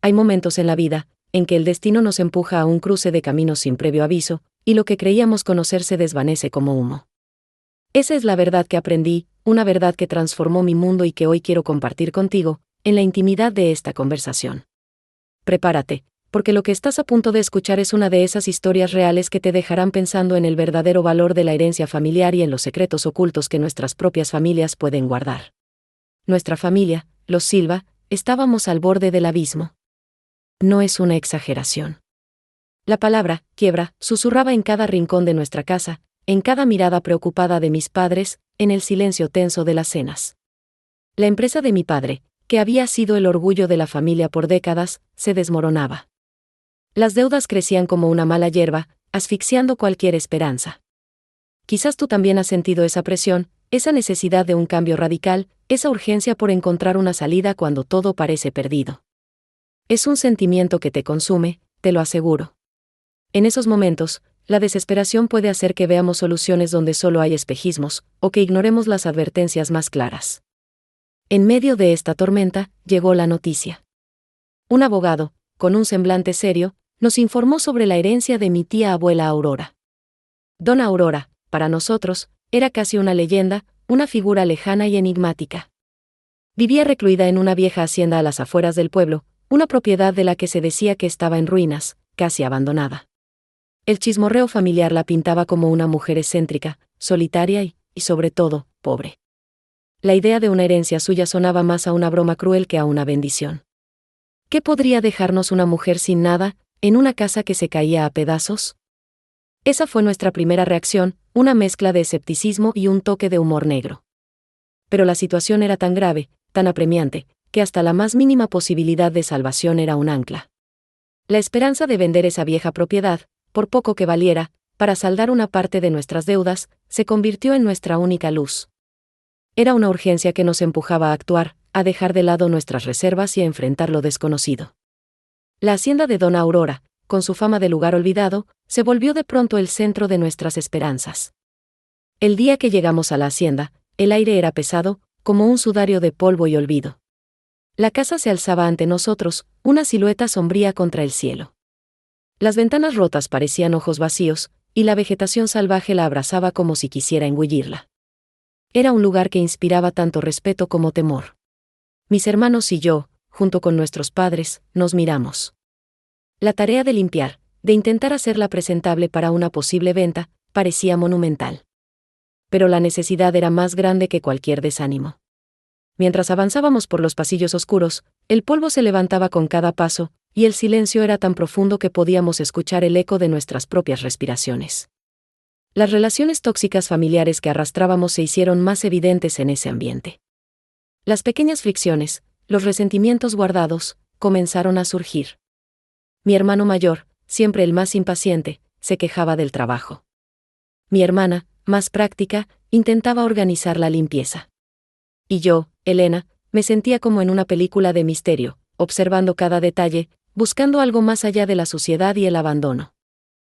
Hay momentos en la vida en que el destino nos empuja a un cruce de caminos sin previo aviso, y lo que creíamos conocer se desvanece como humo. Esa es la verdad que aprendí, una verdad que transformó mi mundo y que hoy quiero compartir contigo, en la intimidad de esta conversación. Prepárate, porque lo que estás a punto de escuchar es una de esas historias reales que te dejarán pensando en el verdadero valor de la herencia familiar y en los secretos ocultos que nuestras propias familias pueden guardar. Nuestra familia, los Silva, estábamos al borde del abismo. No es una exageración. La palabra, quiebra, susurraba en cada rincón de nuestra casa, en cada mirada preocupada de mis padres, en el silencio tenso de las cenas. La empresa de mi padre, que había sido el orgullo de la familia por décadas, se desmoronaba. Las deudas crecían como una mala hierba, asfixiando cualquier esperanza. Quizás tú también has sentido esa presión, esa necesidad de un cambio radical, esa urgencia por encontrar una salida cuando todo parece perdido. Es un sentimiento que te consume, te lo aseguro. En esos momentos, la desesperación puede hacer que veamos soluciones donde solo hay espejismos, o que ignoremos las advertencias más claras. En medio de esta tormenta, llegó la noticia. Un abogado, con un semblante serio, nos informó sobre la herencia de mi tía abuela Aurora. Dona Aurora, para nosotros, era casi una leyenda, una figura lejana y enigmática. Vivía recluida en una vieja hacienda a las afueras del pueblo, una propiedad de la que se decía que estaba en ruinas, casi abandonada. El chismorreo familiar la pintaba como una mujer excéntrica, solitaria y, sobre todo, pobre. La idea de una herencia suya sonaba más a una broma cruel que a una bendición. ¿Qué podría dejarnos una mujer sin nada, en una casa que se caía a pedazos? Esa fue nuestra primera reacción, una mezcla de escepticismo y un toque de humor negro. Pero la situación era tan grave, tan apremiante, que hasta la más mínima posibilidad de salvación era un ancla. La esperanza de vender esa vieja propiedad, por poco que valiera, para saldar una parte de nuestras deudas, se convirtió en nuestra única luz. Era una urgencia que nos empujaba a actuar, a dejar de lado nuestras reservas y a enfrentar lo desconocido. La hacienda de Dona Aurora, con su fama de lugar olvidado, se volvió de pronto el centro de nuestras esperanzas. El día que llegamos a la hacienda, el aire era pesado, como un sudario de polvo y olvido. La casa se alzaba ante nosotros, una silueta sombría contra el cielo. Las ventanas rotas parecían ojos vacíos, y la vegetación salvaje la abrazaba como si quisiera engullirla. Era un lugar que inspiraba tanto respeto como temor. Mis hermanos y yo, junto con nuestros padres, nos miramos. La tarea de limpiar, de intentar hacerla presentable para una posible venta, parecía monumental. Pero la necesidad era más grande que cualquier desánimo. Mientras avanzábamos por los pasillos oscuros, el polvo se levantaba con cada paso, y el silencio era tan profundo que podíamos escuchar el eco de nuestras propias respiraciones. Las relaciones tóxicas familiares que arrastrábamos se hicieron más evidentes en ese ambiente. Las pequeñas fricciones, los resentimientos guardados, comenzaron a surgir. Mi hermano mayor, siempre el más impaciente, se quejaba del trabajo. Mi hermana, más práctica, intentaba organizar la limpieza. Y yo, Elena, me sentía como en una película de misterio, observando cada detalle, buscando algo más allá de la suciedad y el abandono.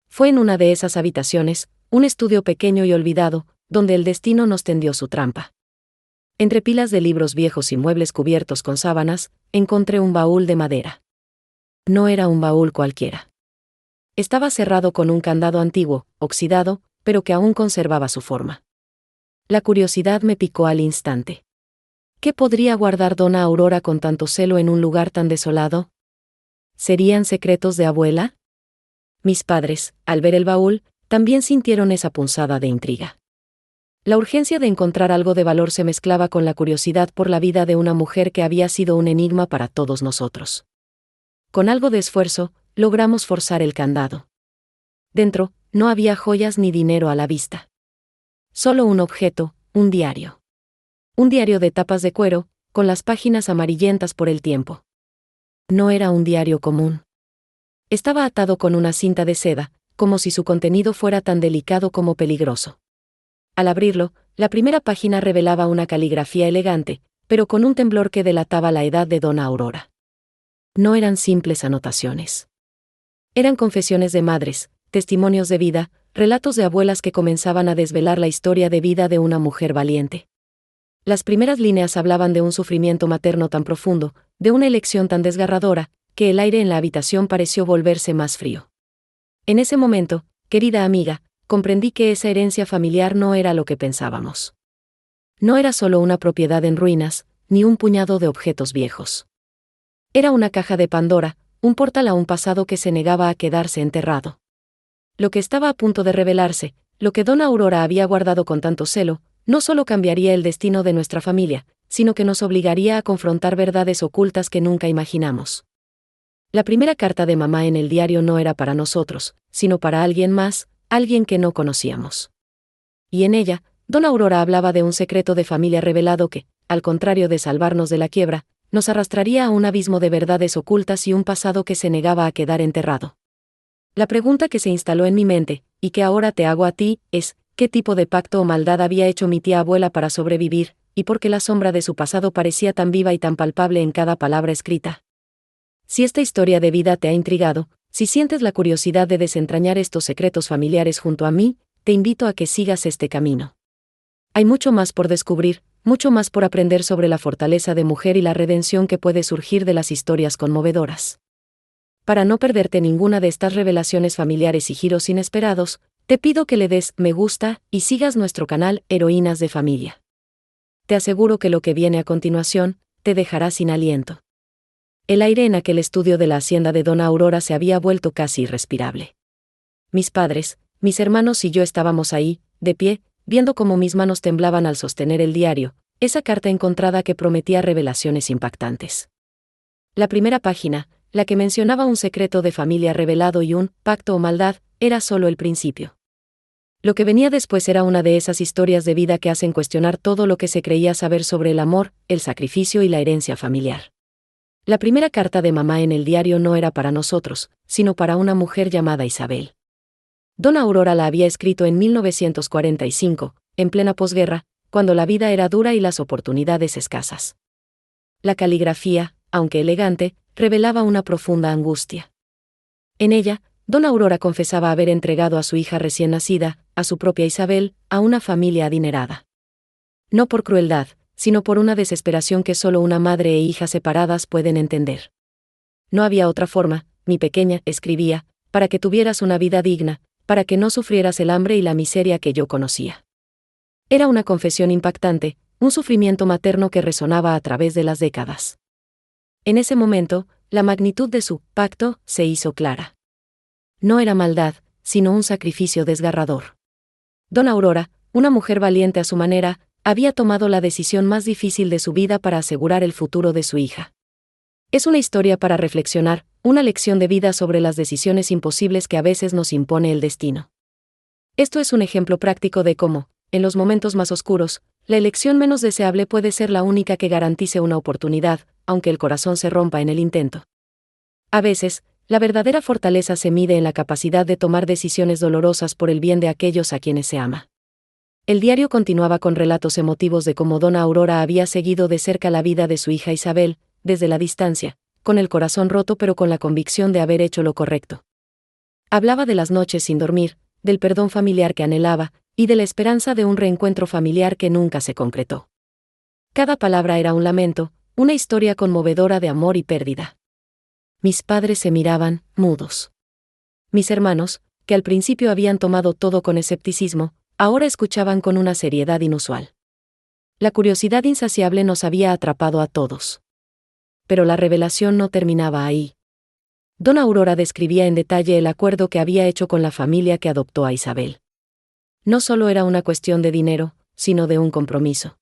Fue en una de esas habitaciones, un estudio pequeño y olvidado, donde el destino nos tendió su trampa. Entre pilas de libros viejos y muebles cubiertos con sábanas, encontré un baúl de madera. No era un baúl cualquiera. Estaba cerrado con un candado antiguo, oxidado, pero que aún conservaba su forma. La curiosidad me picó al instante. ¿Qué podría guardar Dona Aurora con tanto celo en un lugar tan desolado? ¿Serían secretos de abuela? Mis padres, al ver el baúl, también sintieron esa punzada de intriga. La urgencia de encontrar algo de valor se mezclaba con la curiosidad por la vida de una mujer que había sido un enigma para todos nosotros. Con algo de esfuerzo, logramos forzar el candado. Dentro, no había joyas ni dinero a la vista. Solo un objeto, un diario. Un diario de tapas de cuero, con las páginas amarillentas por el tiempo. No era un diario común. Estaba atado con una cinta de seda, como si su contenido fuera tan delicado como peligroso. Al abrirlo, la primera página revelaba una caligrafía elegante, pero con un temblor que delataba la edad de Dona Aurora. No eran simples anotaciones. Eran confesiones de madres, testimonios de vida, relatos de abuelas que comenzaban a desvelar la historia de vida de una mujer valiente. Las primeras líneas hablaban de un sufrimiento materno tan profundo, de una elección tan desgarradora, que el aire en la habitación pareció volverse más frío. En ese momento, querida amiga, comprendí que esa herencia familiar no era lo que pensábamos. No era solo una propiedad en ruinas, ni un puñado de objetos viejos. Era una caja de Pandora, un portal a un pasado que se negaba a quedarse enterrado. Lo que estaba a punto de revelarse, lo que Dona Aurora había guardado con tanto celo, no solo cambiaría el destino de nuestra familia, sino que nos obligaría a confrontar verdades ocultas que nunca imaginamos. La primera carta de mamá en el diario no era para nosotros, sino para alguien más, alguien que no conocíamos. Y en ella, Dona Aurora hablaba de un secreto de familia revelado que, al contrario de salvarnos de la quiebra, nos arrastraría a un abismo de verdades ocultas y un pasado que se negaba a quedar enterrado. La pregunta que se instaló en mi mente, y que ahora te hago a ti, es, ¿qué tipo de pacto o maldad había hecho mi tía abuela para sobrevivir, y por qué la sombra de su pasado parecía tan viva y tan palpable en cada palabra escrita? Si esta historia de vida te ha intrigado, si sientes la curiosidad de desentrañar estos secretos familiares junto a mí, te invito a que sigas este camino. Hay mucho más por descubrir, mucho más por aprender sobre la fortaleza de mujer y la redención que puede surgir de las historias conmovedoras. Para no perderte ninguna de estas revelaciones familiares y giros inesperados, te pido que le des me gusta y sigas nuestro canal Heroínas de Familia. Te aseguro que lo que viene a continuación te dejará sin aliento. El aire en aquel estudio de la hacienda de Dona Aurora se había vuelto casi irrespirable. Mis padres, mis hermanos y yo estábamos ahí, de pie, viendo cómo mis manos temblaban al sostener el diario, esa carta encontrada que prometía revelaciones impactantes. La primera página, la que mencionaba un secreto de familia revelado y un pacto o maldad, era solo el principio. Lo que venía después era una de esas historias de vida que hacen cuestionar todo lo que se creía saber sobre el amor, el sacrificio y la herencia familiar. La primera carta de mamá en el diario no era para nosotros, sino para una mujer llamada Isabel. Dona Aurora la había escrito en 1945, en plena posguerra, cuando la vida era dura y las oportunidades escasas. La caligrafía, aunque elegante, revelaba una profunda angustia. En ella, Dona Aurora confesaba haber entregado a su hija recién nacida, a su propia Isabel, a una familia adinerada. No por crueldad, sino por una desesperación que solo una madre e hija separadas pueden entender. No había otra forma, mi pequeña, escribía, para que tuvieras una vida digna, para que no sufrieras el hambre y la miseria que yo conocía. Era una confesión impactante, un sufrimiento materno que resonaba a través de las décadas. En ese momento, la magnitud de su pacto se hizo clara. No era maldad, sino un sacrificio desgarrador. Dona Aurora, una mujer valiente a su manera, había tomado la decisión más difícil de su vida para asegurar el futuro de su hija. Es una historia para reflexionar, una lección de vida sobre las decisiones imposibles que a veces nos impone el destino. Esto es un ejemplo práctico de cómo, en los momentos más oscuros, la elección menos deseable puede ser la única que garantice una oportunidad, aunque el corazón se rompa en el intento. A veces, la verdadera fortaleza se mide en la capacidad de tomar decisiones dolorosas por el bien de aquellos a quienes se ama. El diario continuaba con relatos emotivos de cómo Dona Aurora había seguido de cerca la vida de su hija Isabel, desde la distancia, con el corazón roto pero con la convicción de haber hecho lo correcto. Hablaba de las noches sin dormir, del perdón familiar que anhelaba, y de la esperanza de un reencuentro familiar que nunca se concretó. Cada palabra era un lamento, una historia conmovedora de amor y pérdida. Mis padres se miraban, mudos. Mis hermanos, que al principio habían tomado todo con escepticismo, ahora escuchaban con una seriedad inusual. La curiosidad insaciable nos había atrapado a todos. Pero la revelación no terminaba ahí. Dona Aurora describía en detalle el acuerdo que había hecho con la familia que adoptó a Isabel. No solo era una cuestión de dinero, sino de un compromiso.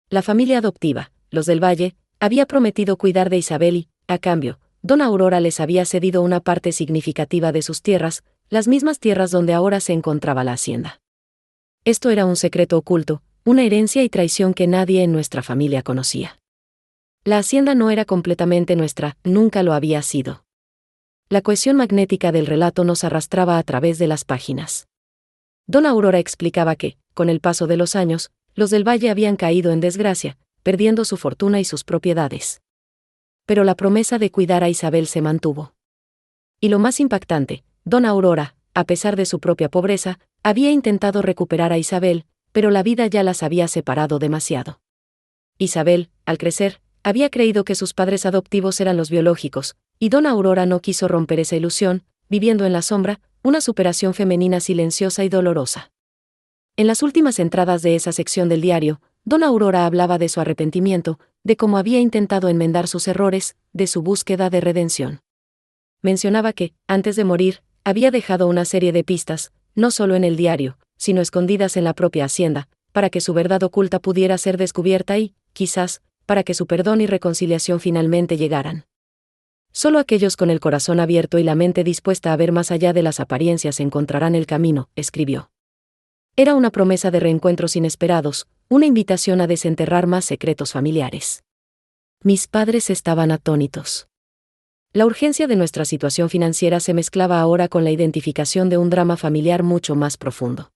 La familia adoptiva, los del Valle, había prometido cuidar de Isabel y, a cambio, Dona Aurora les había cedido una parte significativa de sus tierras, las mismas tierras donde ahora se encontraba la hacienda. Esto era un secreto oculto, una herencia y traición que nadie en nuestra familia conocía. La hacienda no era completamente nuestra, nunca lo había sido. La cohesión magnética del relato nos arrastraba a través de las páginas. Dona Aurora explicaba que, con el paso de los años, los del Valle habían caído en desgracia, perdiendo su fortuna y sus propiedades. Pero la promesa de cuidar a Isabel se mantuvo. Y lo más impactante, Dona Aurora, a pesar de su propia pobreza, había intentado recuperar a Isabel, pero la vida ya las había separado demasiado. Isabel, al crecer, había creído que sus padres adoptivos eran los biológicos, y dona Aurora no quiso romper esa ilusión, viviendo en la sombra, una superación femenina silenciosa y dolorosa. En las últimas entradas de esa sección del diario, dona Aurora hablaba de su arrepentimiento, de cómo había intentado enmendar sus errores, de su búsqueda de redención. Mencionaba que, antes de morir, había dejado una serie de pistas, no solo en el diario, sino escondidas en la propia hacienda, para que su verdad oculta pudiera ser descubierta y, quizás, para que su perdón y reconciliación finalmente llegaran. Solo aquellos con el corazón abierto y la mente dispuesta a ver más allá de las apariencias encontrarán el camino, escribió. Era una promesa de reencuentros inesperados, una invitación a desenterrar más secretos familiares. Mis padres estaban atónitos. La urgencia de nuestra situación financiera se mezclaba ahora con la identificación de un drama familiar mucho más profundo.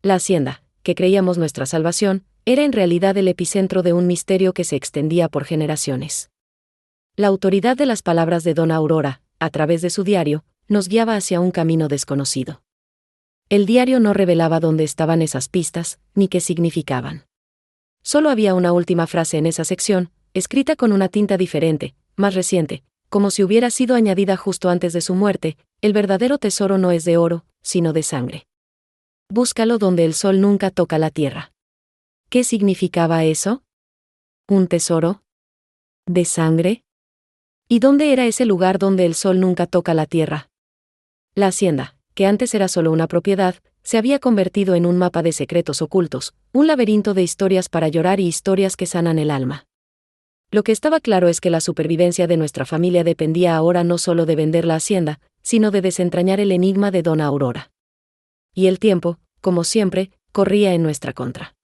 La hacienda, que creíamos nuestra salvación, era en realidad el epicentro de un misterio que se extendía por generaciones. La autoridad de las palabras de dona Aurora, a través de su diario, nos guiaba hacia un camino desconocido. El diario no revelaba dónde estaban esas pistas, ni qué significaban. Solo había una última frase en esa sección, escrita con una tinta diferente, más reciente, como si hubiera sido añadida justo antes de su muerte: el verdadero tesoro no es de oro, sino de sangre. Búscalo donde el sol nunca toca la tierra. ¿Qué significaba eso? ¿Un tesoro? ¿De sangre? ¿Y dónde era ese lugar donde el sol nunca toca la tierra? La hacienda, que antes era solo una propiedad, se había convertido en un mapa de secretos ocultos, un laberinto de historias para llorar y historias que sanan el alma. Lo que estaba claro es que la supervivencia de nuestra familia dependía ahora no solo de vender la hacienda, sino de desentrañar el enigma de dona Aurora. Y el tiempo, como siempre, corría en nuestra contra.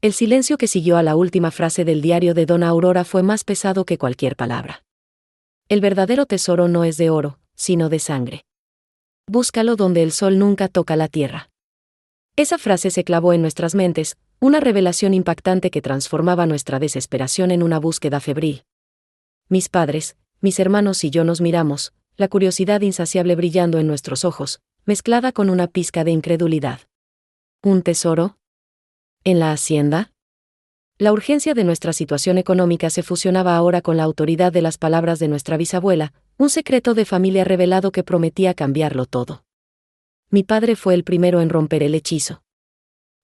El silencio que siguió a la última frase del diario de dona Aurora fue más pesado que cualquier palabra. El verdadero tesoro no es de oro, sino de sangre. Búscalo donde el sol nunca toca la tierra. Esa frase se clavó en nuestras mentes, una revelación impactante que transformaba nuestra desesperación en una búsqueda febril. Mis padres, mis hermanos y yo nos miramos, la curiosidad insaciable brillando en nuestros ojos, mezclada con una pizca de incredulidad. ¿Un tesoro? ¿En la hacienda? La urgencia de nuestra situación económica se fusionaba ahora con la autoridad de las palabras de nuestra bisabuela, un secreto de familia revelado que prometía cambiarlo todo. Mi padre fue el primero en romper el hechizo.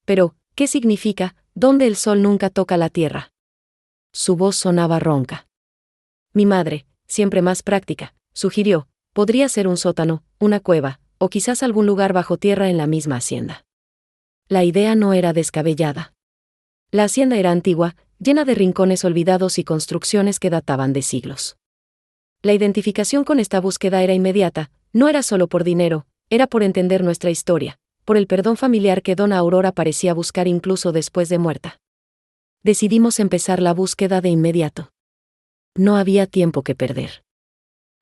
Pero, ¿qué significa, donde el sol nunca toca la tierra? Su voz sonaba ronca. Mi madre, siempre más práctica, sugirió: podría ser un sótano, una cueva, o quizás algún lugar bajo tierra en la misma hacienda. La idea no era descabellada. La hacienda era antigua, llena de rincones olvidados y construcciones que databan de siglos. La identificación con esta búsqueda era inmediata, no era solo por dinero, era por entender nuestra historia, por el perdón familiar que dona Aurora parecía buscar incluso después de muerta. Decidimos empezar la búsqueda de inmediato. No había tiempo que perder.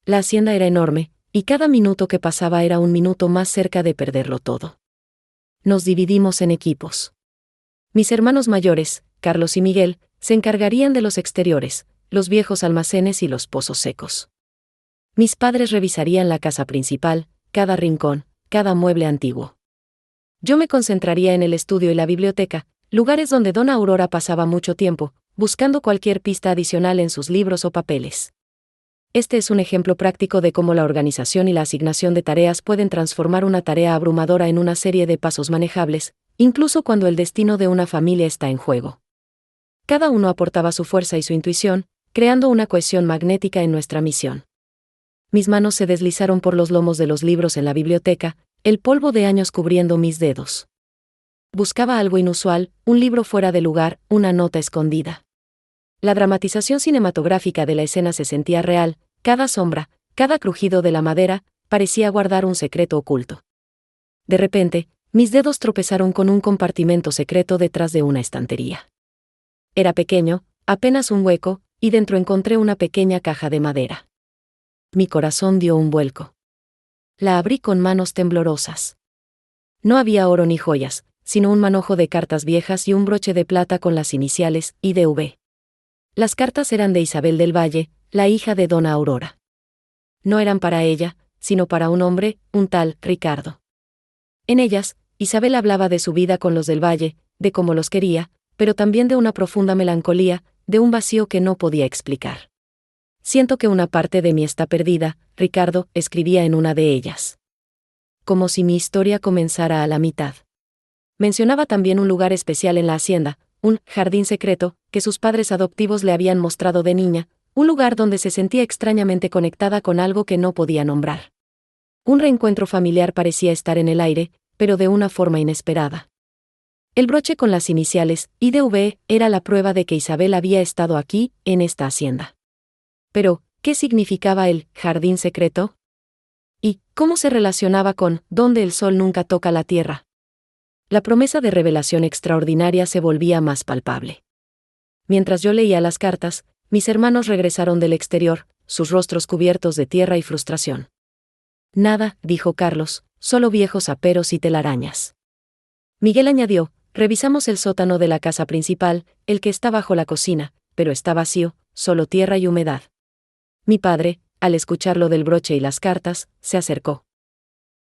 La hacienda era enorme, y cada minuto que pasaba era un minuto más cerca de perderlo todo. Nos dividimos en equipos. Mis hermanos mayores, Carlos y Miguel, se encargarían de los exteriores, los viejos almacenes y los pozos secos. Mis padres revisarían la casa principal, cada rincón, cada mueble antiguo. Yo me concentraría en el estudio y la biblioteca, lugares donde dona Aurora pasaba mucho tiempo, buscando cualquier pista adicional en sus libros o papeles. Este es un ejemplo práctico de cómo la organización y la asignación de tareas pueden transformar una tarea abrumadora en una serie de pasos manejables, incluso cuando el destino de una familia está en juego. Cada uno aportaba su fuerza y su intuición, creando una cohesión magnética en nuestra misión. Mis manos se deslizaron por los lomos de los libros en la biblioteca, el polvo de años cubriendo mis dedos. Buscaba algo inusual, un libro fuera de lugar, una nota escondida. La dramatización cinematográfica de la escena se sentía real, cada sombra, cada crujido de la madera, parecía guardar un secreto oculto. De repente, mis dedos tropezaron con un compartimento secreto detrás de una estantería. Era pequeño, apenas un hueco, y dentro encontré una pequeña caja de madera. Mi corazón dio un vuelco. La abrí con manos temblorosas. No había oro ni joyas, sino un manojo de cartas viejas y un broche de plata con las iniciales IDV. Las cartas eran de Isabel del Valle, la hija de dona Aurora. No eran para ella, sino para un hombre, un tal Ricardo. En ellas, Isabel hablaba de su vida con los del Valle, de cómo los quería, pero también de una profunda melancolía, de un vacío que no podía explicar. siento que una parte de mí está perdida, Ricardo, escribía en una de ellas. Como si mi historia comenzara a la mitad. Mencionaba también un lugar especial en la hacienda, un jardín secreto, que sus padres adoptivos le habían mostrado de niña, un lugar donde se sentía extrañamente conectada con algo que no podía nombrar. Un reencuentro familiar parecía estar en el aire, pero de una forma inesperada. El broche con las iniciales, IDV, era la prueba de que Isabel había estado aquí, en esta hacienda. Pero, ¿qué significaba el jardín secreto? ¿Y cómo se relacionaba con donde el sol nunca toca la tierra? La promesa de revelación extraordinaria se volvía más palpable. Mientras yo leía las cartas, mis hermanos regresaron del exterior, sus rostros cubiertos de tierra y frustración. Nada, dijo Carlos, solo viejos aperos y telarañas. Miguel añadió, revisamos el sótano de la casa principal, el que está bajo la cocina, pero está vacío, solo tierra y humedad. Mi padre, al escuchar lo del broche y las cartas, se acercó.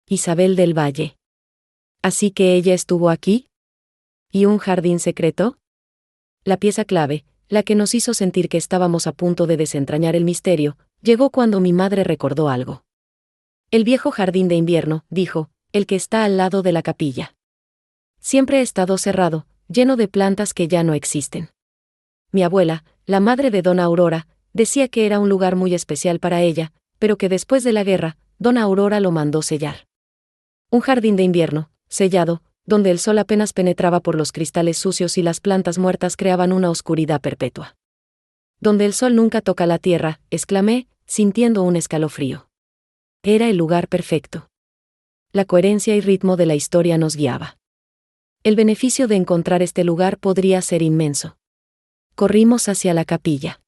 Isabel del Valle. ¿Así que ella estuvo aquí? ¿Y un jardín secreto? La pieza clave, la que nos hizo sentir que estábamos a punto de desentrañar el misterio, llegó cuando mi madre recordó algo. El viejo jardín de invierno, dijo, el que está al lado de la capilla. Siempre ha estado cerrado, lleno de plantas que ya no existen. Mi abuela, la madre de Dona Aurora, decía que era un lugar muy especial para ella, pero que después de la guerra, Dona Aurora lo mandó sellar. Un jardín de invierno, sellado, donde el sol apenas penetraba por los cristales sucios y las plantas muertas creaban una oscuridad perpetua. Donde el sol nunca toca la tierra, exclamé, sintiendo un escalofrío. Era el lugar perfecto. La coherencia y ritmo de la historia nos guiaba. El beneficio de encontrar este lugar podría ser inmenso. Corrimos hacia la capilla.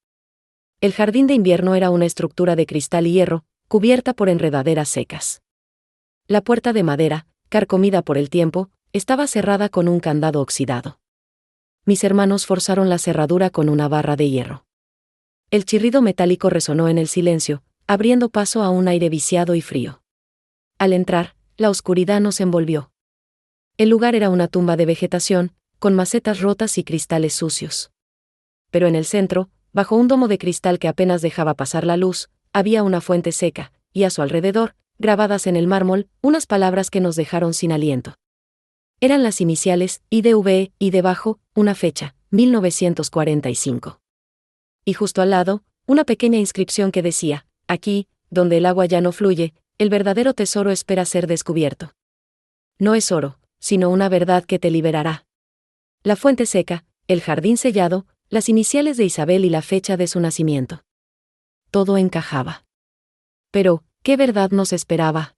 El jardín de invierno era una estructura de cristal y hierro, cubierta por enredaderas secas. La puerta de madera, carcomida por el tiempo, estaba cerrada con un candado oxidado. Mis hermanos forzaron la cerradura con una barra de hierro. El chirrido metálico resonó en el silencio, abriendo paso a un aire viciado y frío. Al entrar, la oscuridad nos envolvió. El lugar era una tumba de vegetación, con macetas rotas y cristales sucios. Pero en el centro, bajo un domo de cristal que apenas dejaba pasar la luz, había una fuente seca, y a su alrededor, grabadas en el mármol, unas palabras que nos dejaron sin aliento. Eran las iniciales, IDV, y debajo, una fecha, 1945. Y justo al lado, una pequeña inscripción que decía, aquí, donde el agua ya no fluye, el verdadero tesoro espera ser descubierto. No es oro, sino una verdad que te liberará. La fuente seca, el jardín sellado, las iniciales de Isabel y la fecha de su nacimiento. Todo encajaba. Pero, ¿qué verdad nos esperaba?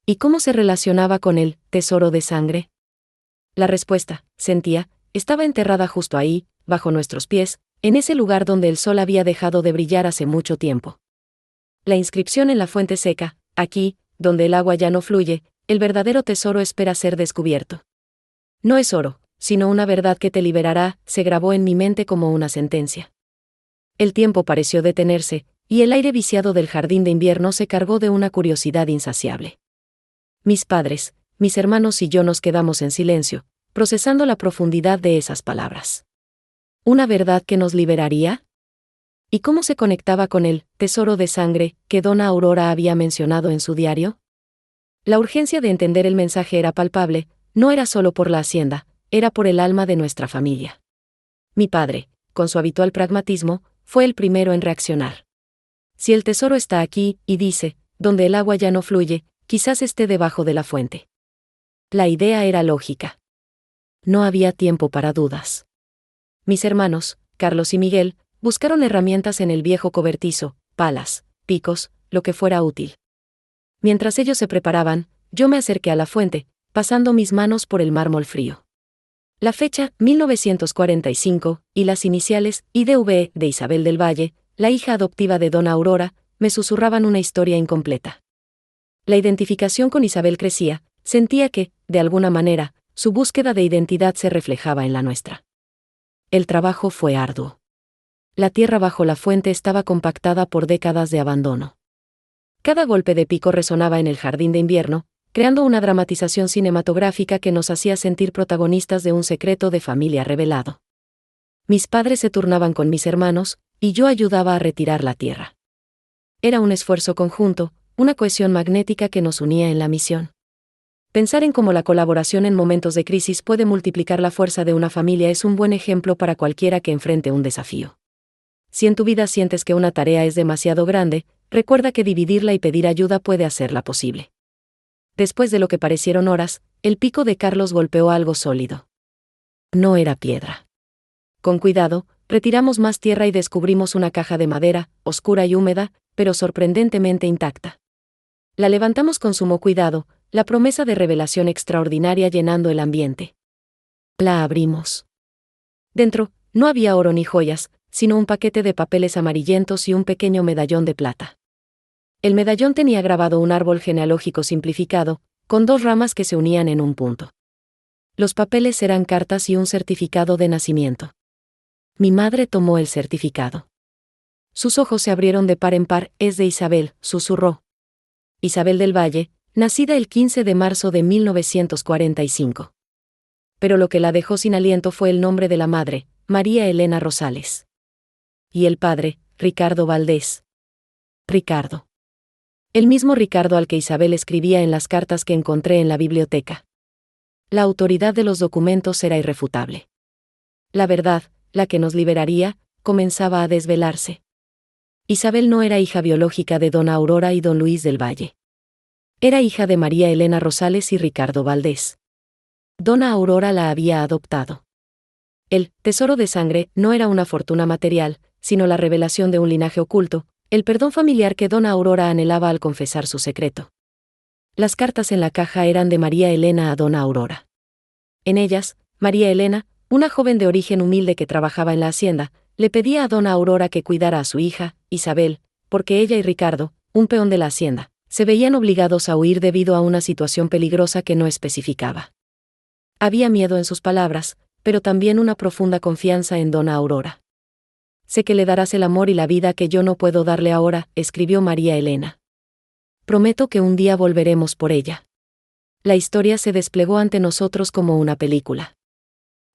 ¿Y cómo se relacionaba con el tesoro de sangre? La respuesta, sentía, estaba enterrada justo ahí, bajo nuestros pies, en ese lugar donde el sol había dejado de brillar hace mucho tiempo. La inscripción en la fuente seca, aquí, donde el agua ya no fluye, el verdadero tesoro espera ser descubierto. No es oro, sino una verdad que te liberará, se grabó en mi mente como una sentencia. El tiempo pareció detenerse, y el aire viciado del jardín de invierno se cargó de una curiosidad insaciable. Mis padres, mis hermanos y yo nos quedamos en silencio, procesando la profundidad de esas palabras. ¿Una verdad que nos liberaría? ¿Y cómo se conectaba con el tesoro de sangre que Dona Aurora había mencionado en su diario? La urgencia de entender el mensaje era palpable, no era solo por la hacienda, era por el alma de nuestra familia. Mi padre, con su habitual pragmatismo, fue el primero en reaccionar. Si el tesoro está aquí, y dice, donde el agua ya no fluye, quizás esté debajo de la fuente. La idea era lógica. No había tiempo para dudas. Mis hermanos, Carlos y Miguel, buscaron herramientas en el viejo cobertizo, palas, picos, lo que fuera útil. Mientras ellos se preparaban, yo me acerqué a la fuente, pasando mis manos por el mármol frío. La fecha, 1945, y las iniciales, IDV, de Isabel del Valle, la hija adoptiva de Dona Aurora, me susurraban una historia incompleta. La identificación con Isabel crecía, sentía que, de alguna manera, su búsqueda de identidad se reflejaba en la nuestra. El trabajo fue arduo. La tierra bajo la fuente estaba compactada por décadas de abandono. Cada golpe de pico resonaba en el jardín de invierno, creando una dramatización cinematográfica que nos hacía sentir protagonistas de un secreto de familia revelado. Mis padres se turnaban con mis hermanos, y yo ayudaba a retirar la tierra. Era un esfuerzo conjunto, una cohesión magnética que nos unía en la misión. Pensar en cómo la colaboración en momentos de crisis puede multiplicar la fuerza de una familia es un buen ejemplo para cualquiera que enfrente un desafío. Si en tu vida sientes que una tarea es demasiado grande, recuerda que dividirla y pedir ayuda puede hacerla posible. Después de lo que parecieron horas, el pico de Carlos golpeó algo sólido. No era piedra. Con cuidado, retiramos más tierra y descubrimos una caja de madera, oscura y húmeda, pero sorprendentemente intacta. La levantamos con sumo cuidado, la promesa de revelación extraordinaria llenando el ambiente. La abrimos. Dentro, no había oro ni joyas, sino un paquete de papeles amarillentos y un pequeño medallón de plata. El medallón tenía grabado un árbol genealógico simplificado, con 2 ramas que se unían en un punto. Los papeles eran cartas y un certificado de nacimiento. Mi madre tomó el certificado. Sus ojos se abrieron de par en par. Es de Isabel, susurró. Isabel del Valle, nacida el 15 de marzo de 1945. Pero lo que la dejó sin aliento fue el nombre de la madre, María Elena Rosales. Y el padre, Ricardo Valdés. Ricardo. El mismo Ricardo al que Isabel escribía en las cartas que encontré en la biblioteca. La autoridad de los documentos era irrefutable. La verdad, la que nos liberaría, comenzaba a desvelarse. Isabel no era hija biológica de Dona Aurora y don Luis del Valle. Era hija de María Elena Rosales y Ricardo Valdés. Dona Aurora la había adoptado. El tesoro de sangre no era una fortuna material, sino la revelación de un linaje oculto, el perdón familiar que Dona Aurora anhelaba al confesar su secreto. Las cartas en la caja eran de María Elena a Dona Aurora. En ellas, María Elena, una joven de origen humilde que trabajaba en la hacienda, le pedía a Dona Aurora que cuidara a su hija, Isabel, porque ella y Ricardo, un peón de la hacienda, se veían obligados a huir debido a una situación peligrosa que no especificaba. Había miedo en sus palabras, pero también una profunda confianza en Dona Aurora. Sé que le darás el amor y la vida que yo no puedo darle ahora, escribió María Elena. Prometo que un día volveremos por ella. La historia se desplegó ante nosotros como una película.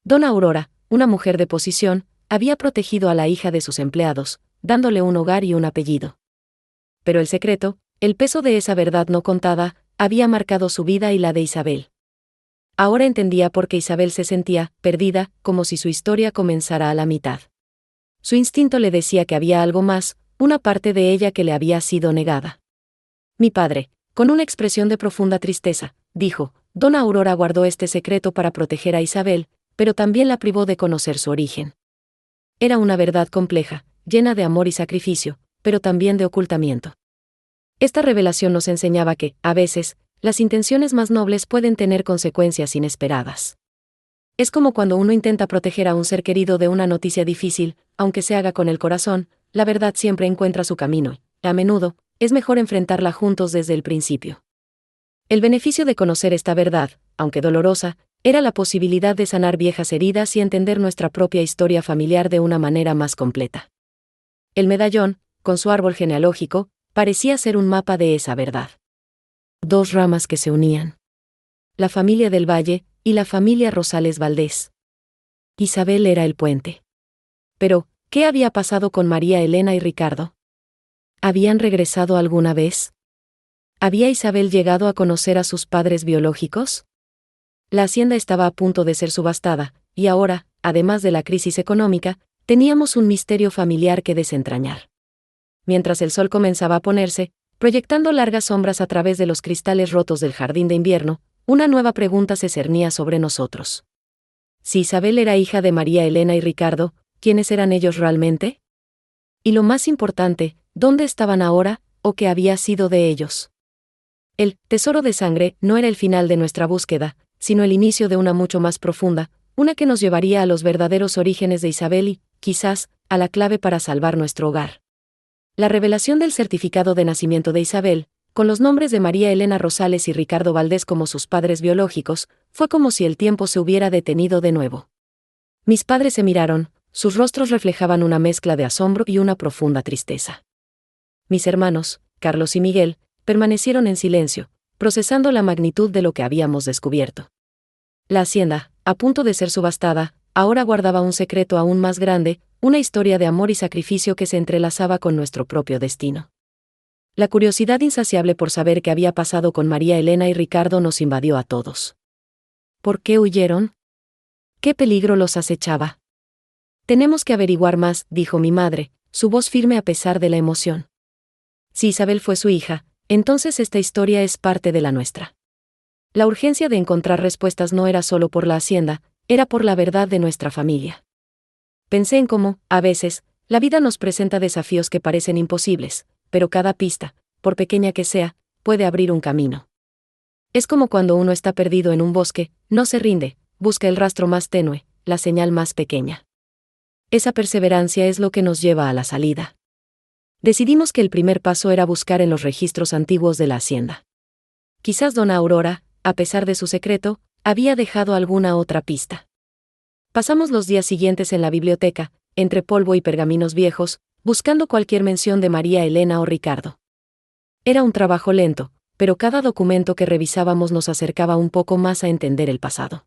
Dona Aurora, una mujer de posición, había protegido a la hija de sus empleados, dándole un hogar y un apellido. Pero el secreto, el peso de esa verdad no contada, había marcado su vida y la de Isabel. Ahora entendía por qué Isabel se sentía perdida, como si su historia comenzara a la mitad. Su instinto le decía que había algo más, una parte de ella que le había sido negada. Mi padre, con una expresión de profunda tristeza, dijo, Dona Aurora guardó este secreto para proteger a Isabel, pero también la privó de conocer su origen. Era una verdad compleja, llena de amor y sacrificio, pero también de ocultamiento. Esta revelación nos enseñaba que, a veces, las intenciones más nobles pueden tener consecuencias inesperadas. Es como cuando uno intenta proteger a un ser querido de una noticia difícil, aunque se haga con el corazón, la verdad siempre encuentra su camino, y, a menudo, es mejor enfrentarla juntos desde el principio. El beneficio de conocer esta verdad, aunque dolorosa, era la posibilidad de sanar viejas heridas y entender nuestra propia historia familiar de una manera más completa. El medallón, con su árbol genealógico, parecía ser un mapa de esa verdad. 2 ramas que se unían. La familia del Valle y la familia Rosales Valdés. Isabel era el puente. Pero, ¿qué había pasado con María Elena y Ricardo? ¿Habían regresado alguna vez? ¿Había Isabel llegado a conocer a sus padres biológicos? La hacienda estaba a punto de ser subastada, y ahora, además de la crisis económica, teníamos un misterio familiar que desentrañar. Mientras el sol comenzaba a ponerse, proyectando largas sombras a través de los cristales rotos del jardín de invierno, una nueva pregunta se cernía sobre nosotros. Si Isabel era hija de María Elena y Ricardo, ¿quiénes eran ellos realmente? Y lo más importante, ¿dónde estaban ahora, o qué había sido de ellos? El tesoro de sangre no era el final de nuestra búsqueda, sino el inicio de una mucho más profunda, una que nos llevaría a los verdaderos orígenes de Isabel y, quizás, a la clave para salvar nuestro hogar. La revelación del certificado de nacimiento de Isabel, con los nombres de María Elena Rosales y Ricardo Valdés como sus padres biológicos, fue como si el tiempo se hubiera detenido de nuevo. Mis padres se miraron, sus rostros reflejaban una mezcla de asombro y una profunda tristeza. Mis hermanos, Carlos y Miguel, permanecieron en silencio, procesando la magnitud de lo que habíamos descubierto. La hacienda, a punto de ser subastada, ahora guardaba un secreto aún más grande, una historia de amor y sacrificio que se entrelazaba con nuestro propio destino. La curiosidad insaciable por saber qué había pasado con María Elena y Ricardo nos invadió a todos. ¿Por qué huyeron? ¿Qué peligro los acechaba? Tenemos que averiguar más, dijo mi madre, su voz firme a pesar de la emoción. Si Isabel fue su hija, entonces esta historia es parte de la nuestra. La urgencia de encontrar respuestas no era solo por la hacienda, era por la verdad de nuestra familia. Pensé en cómo, a veces, la vida nos presenta desafíos que parecen imposibles, pero cada pista, por pequeña que sea, puede abrir un camino. Es como cuando uno está perdido en un bosque, no se rinde, busca el rastro más tenue, la señal más pequeña. Esa perseverancia es lo que nos lleva a la salida. Decidimos que el primer paso era buscar en los registros antiguos de la hacienda. Quizás dona Aurora, a pesar de su secreto, había dejado alguna otra pista. Pasamos los días siguientes en la biblioteca, entre polvo y pergaminos viejos, buscando cualquier mención de María Elena o Ricardo. Era un trabajo lento, pero cada documento que revisábamos nos acercaba un poco más a entender el pasado.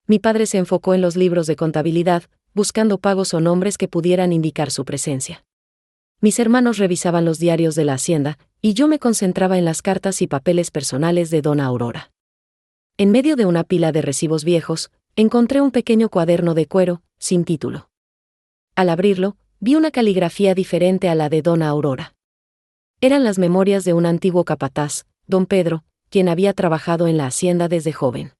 Mi padre se enfocó en los libros de contabilidad, buscando pagos o nombres que pudieran indicar su presencia. Mis hermanos revisaban los diarios de la hacienda, y yo me concentraba en las cartas y papeles personales de dona Aurora. En medio de una pila de recibos viejos, encontré un pequeño cuaderno de cuero, sin título. Al abrirlo, vi una caligrafía diferente a la de dona Aurora. Eran las memorias de un antiguo capataz, don Pedro, quien había trabajado en la hacienda desde joven.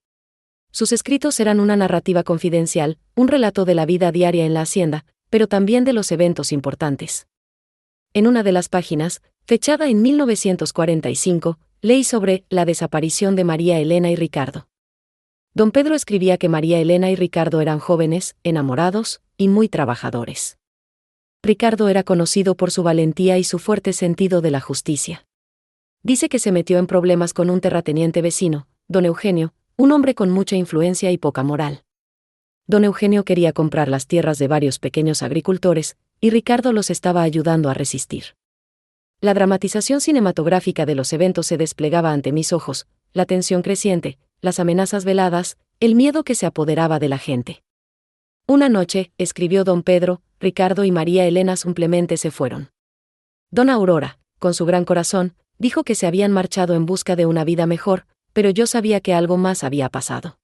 Sus escritos eran una narrativa confidencial, un relato de la vida diaria en la hacienda, pero también de los eventos importantes. En una de las páginas, fechada en 1945, leí sobre la desaparición de María Elena y Ricardo. Don Pedro escribía que María Elena y Ricardo eran jóvenes, enamorados y muy trabajadores. Ricardo era conocido por su valentía y su fuerte sentido de la justicia. Dice que se metió en problemas con un terrateniente vecino, don Eugenio, un hombre con mucha influencia y poca moral. Don Eugenio quería comprar las tierras de varios pequeños agricultores, y Ricardo los estaba ayudando a resistir. La dramatización cinematográfica de los eventos se desplegaba ante mis ojos, la tensión creciente, las amenazas veladas, el miedo que se apoderaba de la gente. Una noche, escribió don Pedro, Ricardo y María Elena simplemente se fueron. Dona Aurora, con su gran corazón, dijo que se habían marchado en busca de una vida mejor, pero yo sabía que algo más había pasado.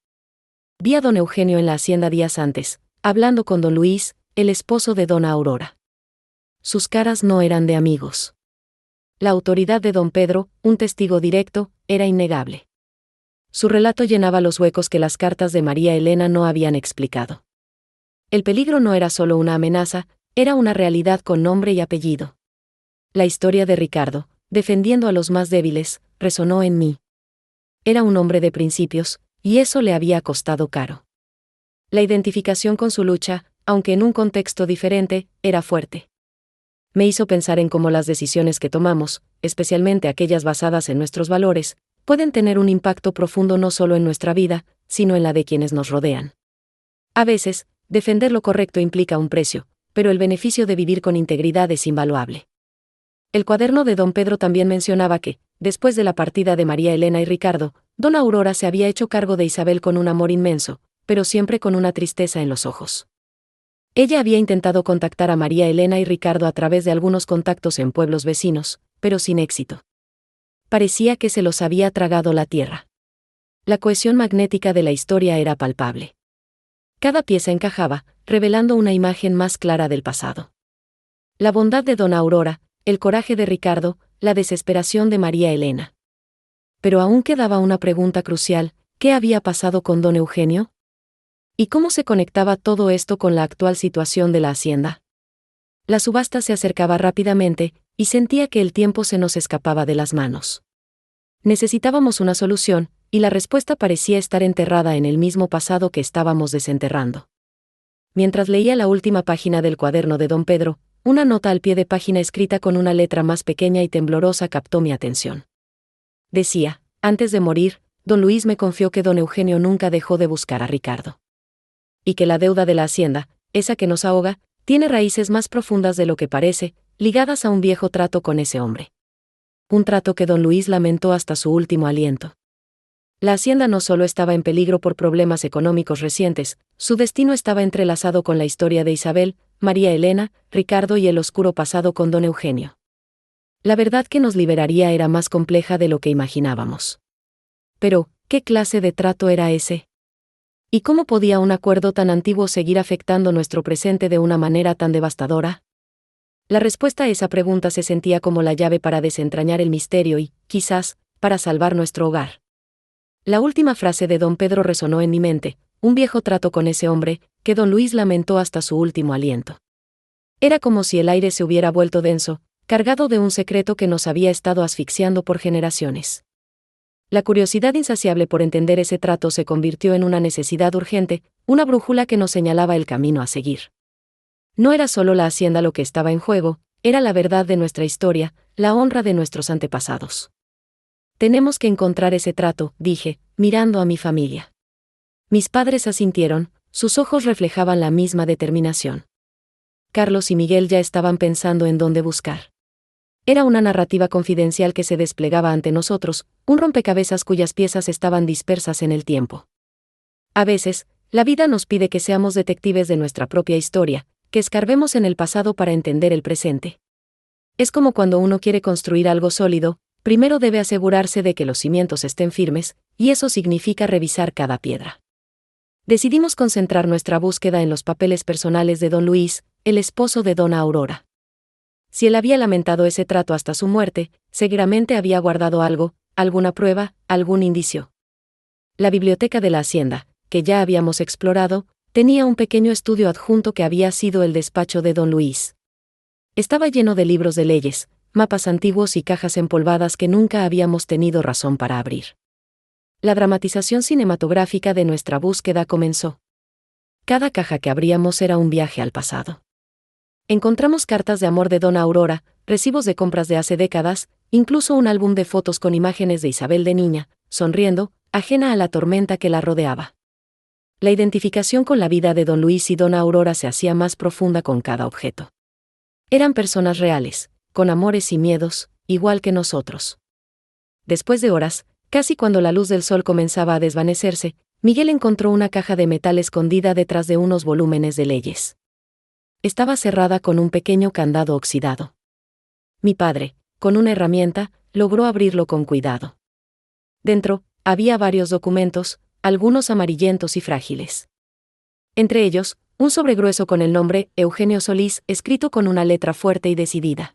Vi a don Eugenio en la hacienda días antes, hablando con don Luis, el esposo de dona Aurora. Sus caras no eran de amigos. La autoridad de don Pedro, un testigo directo, era innegable. Su relato llenaba los huecos que las cartas de María Elena no habían explicado. El peligro no era solo una amenaza, era una realidad con nombre y apellido. La historia de Ricardo, defendiendo a los más débiles, resonó en mí. Era un hombre de principios, y eso le había costado caro. La identificación con su lucha, aunque en un contexto diferente, era fuerte. Me hizo pensar en cómo las decisiones que tomamos, especialmente aquellas basadas en nuestros valores, pueden tener un impacto profundo no solo en nuestra vida, sino en la de quienes nos rodean. A veces, defender lo correcto implica un precio, pero el beneficio de vivir con integridad es invaluable. El cuaderno de don Pedro también mencionaba que, después de la partida de María Elena y Ricardo, dona Aurora se había hecho cargo de Isabel con un amor inmenso, pero siempre con una tristeza en los ojos. Ella había intentado contactar a María Elena y Ricardo a través de algunos contactos en pueblos vecinos, pero sin éxito. Parecía que se los había tragado la tierra. La cohesión magnética de la historia era palpable. Cada pieza encajaba, revelando una imagen más clara del pasado. La bondad de dona Aurora, el coraje de Ricardo, la desesperación de María Elena. Pero aún quedaba una pregunta crucial: ¿qué había pasado con don Eugenio? ¿Y cómo se conectaba todo esto con la actual situación de la hacienda? La subasta se acercaba rápidamente, y sentía que el tiempo se nos escapaba de las manos. Necesitábamos una solución, y la respuesta parecía estar enterrada en el mismo pasado que estábamos desenterrando. Mientras leía la última página del cuaderno de don Pedro, una nota al pie de página escrita con una letra más pequeña y temblorosa captó mi atención. Decía: antes de morir, don Luis me confió que don Eugenio nunca dejó de buscar a Ricardo. Y que la deuda de la hacienda, esa que nos ahoga, tiene raíces más profundas de lo que parece, ligadas a un viejo trato con ese hombre. Un trato que don Luis lamentó hasta su último aliento. La hacienda no solo estaba en peligro por problemas económicos recientes, su destino estaba entrelazado con la historia de Isabel, María Elena, Ricardo y el oscuro pasado con don Eugenio. La verdad que nos liberaría era más compleja de lo que imaginábamos. Pero, ¿qué clase de trato era ese? ¿Y cómo podía un acuerdo tan antiguo seguir afectando nuestro presente de una manera tan devastadora? La respuesta a esa pregunta se sentía como la llave para desentrañar el misterio y, quizás, para salvar nuestro hogar. La última frase de don Pedro resonó en mi mente: un viejo trato con ese hombre, que don Luis lamentó hasta su último aliento. Era como si el aire se hubiera vuelto denso, cargado de un secreto que nos había estado asfixiando por generaciones. La curiosidad insaciable por entender ese trato se convirtió en una necesidad urgente, una brújula que nos señalaba el camino a seguir. No era solo la hacienda lo que estaba en juego, era la verdad de nuestra historia, la honra de nuestros antepasados. Tenemos que encontrar ese trato, dije, mirando a mi familia. Mis padres asintieron, sus ojos reflejaban la misma determinación. Carlos y Miguel ya estaban pensando en dónde buscar. Era una narrativa confidencial que se desplegaba ante nosotros, un rompecabezas cuyas piezas estaban dispersas en el tiempo. A veces, la vida nos pide que seamos detectives de nuestra propia historia, que escarbemos en el pasado para entender el presente. Es como cuando uno quiere construir algo sólido, primero debe asegurarse de que los cimientos estén firmes, y eso significa revisar cada piedra. Decidimos concentrar nuestra búsqueda en los papeles personales de don Luis, el esposo de dona Aurora. Si él había lamentado ese trato hasta su muerte, seguramente había guardado algo, alguna prueba, algún indicio. La biblioteca de la hacienda, que ya habíamos explorado, tenía un pequeño estudio adjunto que había sido el despacho de don Luis. Estaba lleno de libros de leyes, mapas antiguos y cajas empolvadas que nunca habíamos tenido razón para abrir. La dramatización cinematográfica de nuestra búsqueda comenzó. Cada caja que abríamos era un viaje al pasado. Encontramos cartas de amor de dona Aurora, recibos de compras de hace décadas, incluso un álbum de fotos con imágenes de Isabel de niña, sonriendo, ajena a la tormenta que la rodeaba. La identificación con la vida de don Luis y dona Aurora se hacía más profunda con cada objeto. Eran personas reales, con amores y miedos, igual que nosotros. Después de horas, casi cuando la luz del sol comenzaba a desvanecerse, Miguel encontró una caja de metal escondida detrás de unos volúmenes de leyes. Estaba cerrada con un pequeño candado oxidado. Mi padre, con una herramienta, logró abrirlo con cuidado. Dentro, había varios documentos, algunos amarillentos y frágiles. Entre ellos, un sobre grueso con el nombre Eugenio Solís, escrito con una letra fuerte y decidida.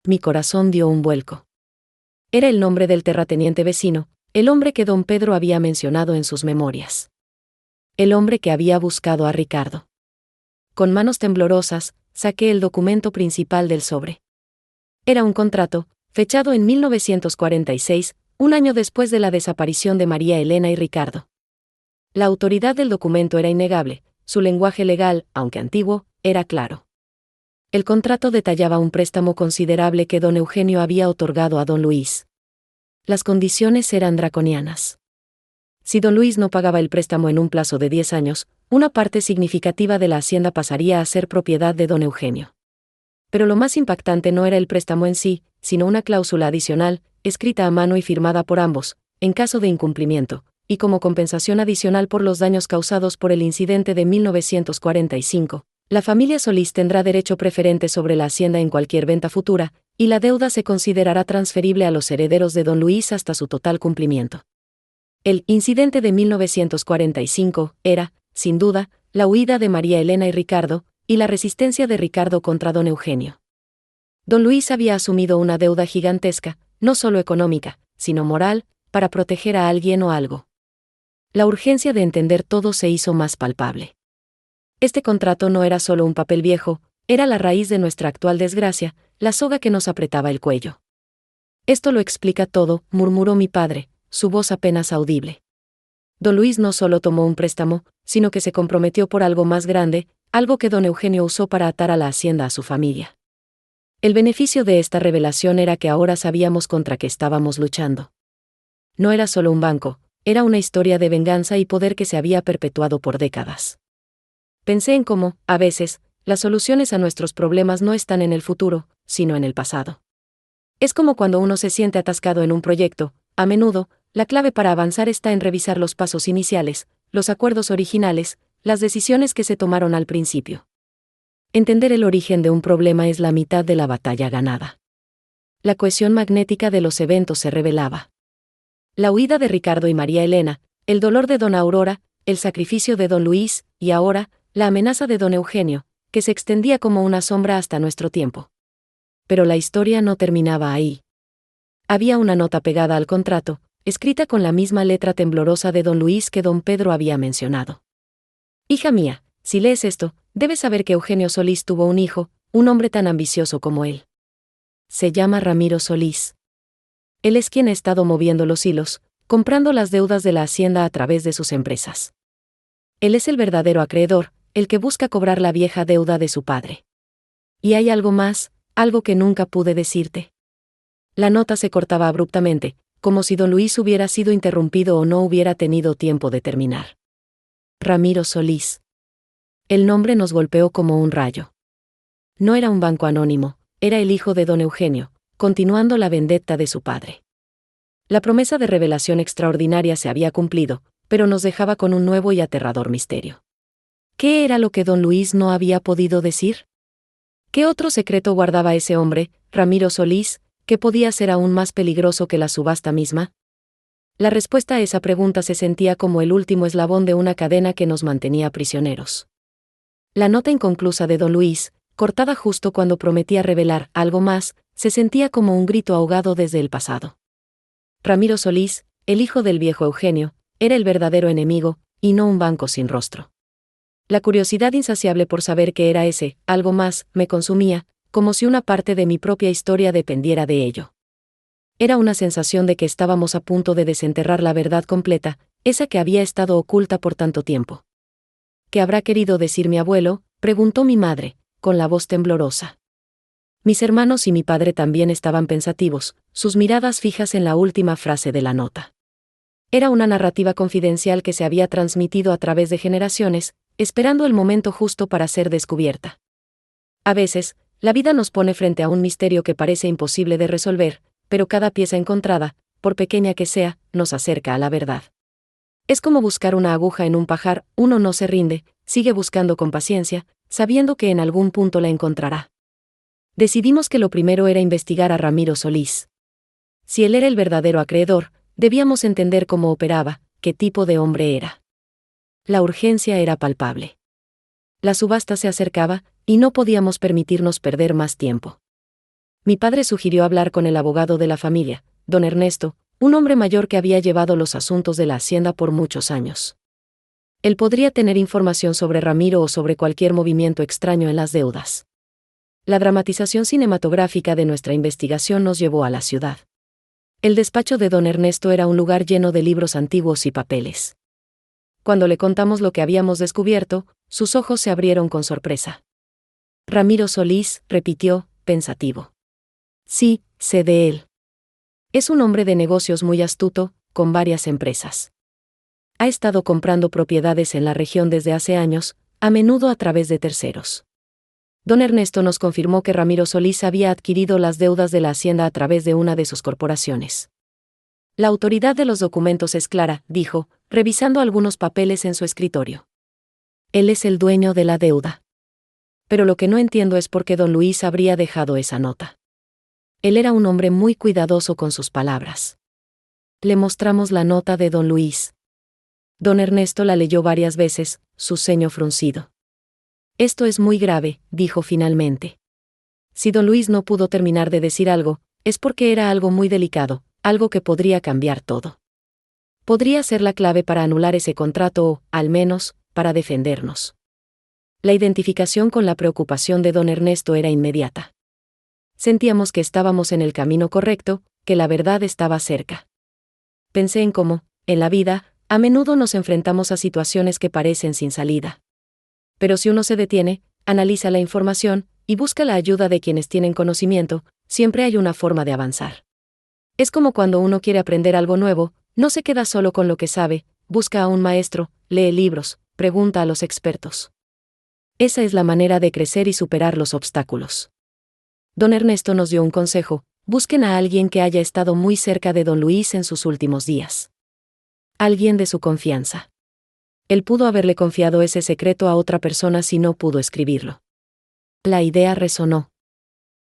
Mi corazón dio un vuelco. Era el nombre del terrateniente vecino, el hombre que don Pedro había mencionado en sus memorias. El hombre que había buscado a Ricardo. Con manos temblorosas, saqué el documento principal del sobre. Era un contrato, fechado en 1946, un año después de la desaparición de María Elena y Ricardo. La autoridad del documento era innegable, su lenguaje legal, aunque antiguo, era claro. El contrato detallaba un préstamo considerable que don Eugenio había otorgado a don Luis. Las condiciones eran draconianas. Si don Luis no pagaba el préstamo en un plazo de 10 años, una parte significativa de la hacienda pasaría a ser propiedad de don Eugenio. Pero lo más impactante no era el préstamo en sí, sino una cláusula adicional, escrita a mano y firmada por ambos, en caso de incumplimiento, y como compensación adicional por los daños causados por el incidente de 1945, la familia Solís tendrá derecho preferente sobre la hacienda en cualquier venta futura, y la deuda se considerará transferible a los herederos de don Luis hasta su total cumplimiento. El incidente de 1945 era, sin duda, la huida de María Elena y Ricardo, y la resistencia de Ricardo contra don Eugenio. Don Luis había asumido una deuda gigantesca, no solo económica, sino moral, para proteger a alguien o algo. La urgencia de entender todo se hizo más palpable. Este contrato no era solo un papel viejo, era la raíz de nuestra actual desgracia, la soga que nos apretaba el cuello. Esto lo explica todo, murmuró mi padre, su voz apenas audible. Don Luis no solo tomó un préstamo, sino que se comprometió por algo más grande, algo que don Eugenio usó para atar a la hacienda a su familia. El beneficio de esta revelación era que ahora sabíamos contra qué estábamos luchando. No era solo un banco, era una historia de venganza y poder que se había perpetuado por décadas. Pensé en cómo, a veces, las soluciones a nuestros problemas no están en el futuro, sino en el pasado. Es como cuando uno se siente atascado en un proyecto, a menudo, la clave para avanzar está en revisar los pasos iniciales, los acuerdos originales, las decisiones que se tomaron al principio. Entender el origen de un problema es la mitad de la batalla ganada. la cohesión magnética de los eventos se revelaba. La huida de Ricardo y María Elena, el dolor de Dona Aurora, el sacrificio de don Luis, y ahora, la amenaza de don Eugenio, que se extendía como una sombra hasta nuestro tiempo. Pero la historia no terminaba ahí. Había una nota pegada al contrato, escrita con la misma letra temblorosa de don Luis que don Pedro había mencionado. Hija mía, si lees esto, debes saber que Eugenio Solís tuvo un hijo, un hombre tan ambicioso como él. Se llama Ramiro Solís. Él es quien ha estado moviendo los hilos, comprando las deudas de la hacienda a través de sus empresas. Él es el verdadero acreedor, el que busca cobrar la vieja deuda de su padre. Y hay algo más, algo que nunca pude decirte. La nota se cortaba abruptamente, como si don Luis hubiera sido interrumpido o no hubiera tenido tiempo de terminar. Ramiro Solís. El nombre nos golpeó como un rayo. No era un banco anónimo, era el hijo de don Eugenio, continuando la vendetta de su padre. La promesa de revelación extraordinaria se había cumplido, pero nos dejaba con un nuevo y aterrador misterio. ¿Qué era lo que don Luis no había podido decir? ¿Qué otro secreto guardaba ese hombre, Ramiro Solís, que podía ser aún más peligroso que la subasta misma? La respuesta a esa pregunta se sentía como el último eslabón de una cadena que nos mantenía prisioneros. La nota inconclusa de don Luis, cortada justo cuando prometía revelar algo más, se sentía como un grito ahogado desde el pasado. Ramiro Solís, el hijo del viejo Eugenio, era el verdadero enemigo, y no un banco sin rostro. La curiosidad insaciable por saber qué era ese algo más me consumía, como si una parte de mi propia historia dependiera de ello. Era una sensación de que estábamos a punto de desenterrar la verdad completa, esa que había estado oculta por tanto tiempo. ¿Qué habrá querido decir mi abuelo?, preguntó mi madre, con la voz temblorosa. Mis hermanos y mi padre también estaban pensativos, sus miradas fijas en la última frase de la nota. Era una narrativa confidencial que se había transmitido a través de generaciones, esperando el momento justo para ser descubierta. A veces, la vida nos pone frente a un misterio que parece imposible de resolver, pero cada pieza encontrada, por pequeña que sea, nos acerca a la verdad. Es como buscar una aguja en un pajar, uno no se rinde, sigue buscando con paciencia, sabiendo que en algún punto la encontrará. Decidimos que lo primero era investigar a Ramiro Solís. Si él era el verdadero acreedor, debíamos entender cómo operaba, qué tipo de hombre era. La urgencia era palpable. La subasta se acercaba, y no podíamos permitirnos perder más tiempo. Mi padre sugirió hablar con el abogado de la familia, don Ernesto, un hombre mayor que había llevado los asuntos de la hacienda por muchos años. Él podría tener información sobre Ramiro o sobre cualquier movimiento extraño en las deudas. La dramatización cinematográfica de nuestra investigación nos llevó a la ciudad. El despacho de don Ernesto era un lugar lleno de libros antiguos y papeles. Cuando le contamos lo que habíamos descubierto, sus ojos se abrieron con sorpresa. Ramiro Solís, repitió, pensativo. Sí, sé de él. Es un hombre de negocios muy astuto, con varias empresas. Ha estado comprando propiedades en la región desde hace años, a menudo a través de terceros. Don Ernesto nos confirmó que Ramiro Solís había adquirido las deudas de la hacienda a través de una de sus corporaciones. La autoridad de los documentos es clara, dijo, revisando algunos papeles en su escritorio. Él es el dueño de la deuda. Pero lo que no entiendo es por qué don Luis habría dejado esa nota. Él era un hombre muy cuidadoso con sus palabras. Le mostramos la nota de don Luis. Don Ernesto la leyó varias veces, su ceño fruncido. Esto es muy grave, dijo finalmente. Si don Luis no pudo terminar de decir algo, es porque era algo muy delicado, algo que podría cambiar todo. Podría ser la clave para anular ese contrato o, al menos, para defendernos. La identificación con la preocupación de don Ernesto era inmediata. Sentíamos que estábamos en el camino correcto, que la verdad estaba cerca. Pensé en cómo, en la vida, a menudo nos enfrentamos a situaciones que parecen sin salida. Pero si uno se detiene, analiza la información, y busca la ayuda de quienes tienen conocimiento, siempre hay una forma de avanzar. Es como cuando uno quiere aprender algo nuevo, no se queda solo con lo que sabe, busca a un maestro, lee libros, pregunta a los expertos. Esa es la manera de crecer y superar los obstáculos. Don Ernesto nos dio un consejo: busquen a alguien que haya estado muy cerca de don Luis en sus últimos días. Alguien de su confianza. Él pudo haberle confiado ese secreto a otra persona si no pudo escribirlo. La idea resonó.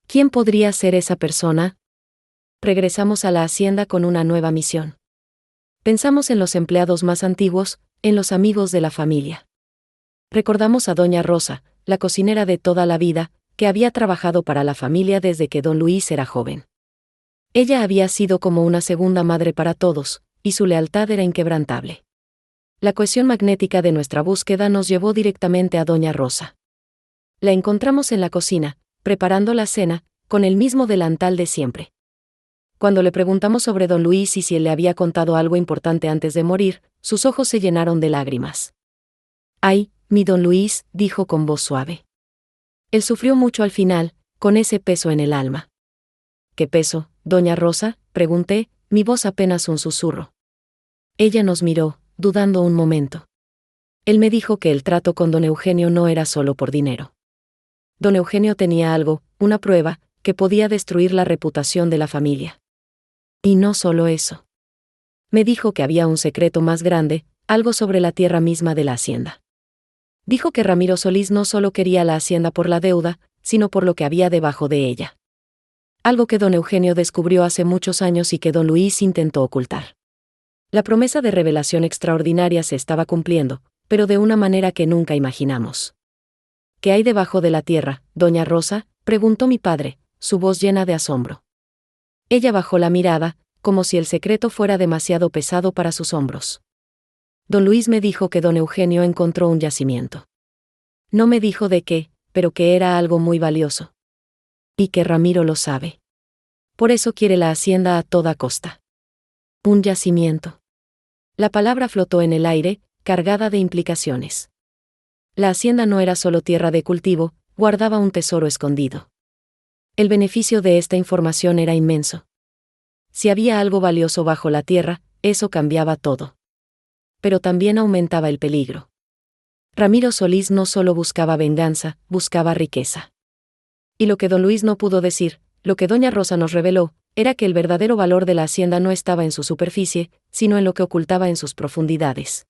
¿Quién podría ser esa persona? Regresamos a la hacienda con una nueva misión. Pensamos en los empleados más antiguos, en los amigos de la familia. Recordamos a doña Rosa, la cocinera de toda la vida, que había trabajado para la familia desde que don Luis era joven. Ella había sido como una segunda madre para todos, y su lealtad era inquebrantable. La cohesión magnética de nuestra búsqueda nos llevó directamente a doña Rosa. La encontramos en la cocina, preparando la cena, con el mismo delantal de siempre. Cuando le preguntamos sobre don Luis y si él le había contado algo importante antes de morir, sus ojos se llenaron de lágrimas. «Ay, mi don Luis», dijo con voz suave. Él sufrió mucho al final, con ese peso en el alma. «¿Qué peso, doña Rosa?», pregunté, mi voz apenas un susurro. Ella nos miró, dudando un momento. Él me dijo que el trato con don Eugenio no era solo por dinero. Don Eugenio tenía algo, una prueba, que podía destruir la reputación de la familia. Y no solo eso. Me dijo que había un secreto más grande, algo sobre la tierra misma de la hacienda. Dijo que Ramiro Solís no solo quería la hacienda por la deuda, sino por lo que había debajo de ella. Algo que don Eugenio descubrió hace muchos años y que don Luis intentó ocultar. La promesa de revelación extraordinaria se estaba cumpliendo, pero de una manera que nunca imaginamos. «¿Qué hay debajo de la tierra, doña Rosa?», preguntó mi padre, su voz llena de asombro. Ella bajó la mirada, como si el secreto fuera demasiado pesado para sus hombros. Don Luis me dijo que don Eugenio encontró un yacimiento. No me dijo de qué, pero que era algo muy valioso. Y que Ramiro lo sabe. Por eso quiere la hacienda a toda costa. Un yacimiento. La palabra flotó en el aire, cargada de implicaciones. La hacienda no era solo tierra de cultivo, guardaba un tesoro escondido. El beneficio de esta información era inmenso. Si había algo valioso bajo la tierra, eso cambiaba todo. Pero también aumentaba el peligro. Ramiro Solís no solo buscaba venganza, buscaba riqueza. Y lo que don Luis no pudo decir, lo que doña Rosa nos reveló, era que el verdadero valor de la hacienda no estaba en su superficie, sino en lo que ocultaba en sus profundidades.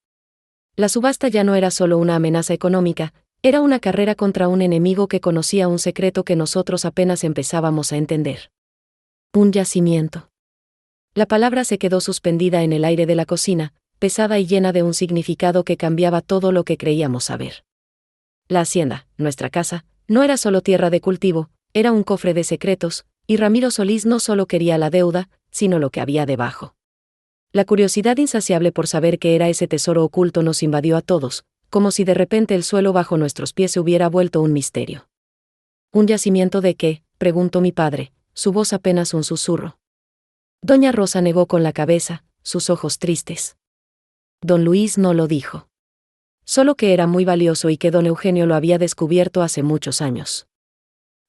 La subasta ya no era solo una amenaza económica, era una carrera contra un enemigo que conocía un secreto que nosotros apenas empezábamos a entender. Un yacimiento. La palabra se quedó suspendida en el aire de la cocina, pesada y llena de un significado que cambiaba todo lo que creíamos saber. La hacienda, nuestra casa, no era solo tierra de cultivo, era un cofre de secretos, y Ramiro Solís no solo quería la deuda, sino lo que había debajo. La curiosidad insaciable por saber qué era ese tesoro oculto nos invadió a todos, como si de repente el suelo bajo nuestros pies se hubiera vuelto un misterio. ¿Un yacimiento de qué?, preguntó mi padre, su voz apenas un susurro. Doña Rosa negó con la cabeza, sus ojos tristes. Don Luis no lo dijo. Solo que era muy valioso y que don Eugenio lo había descubierto hace muchos años.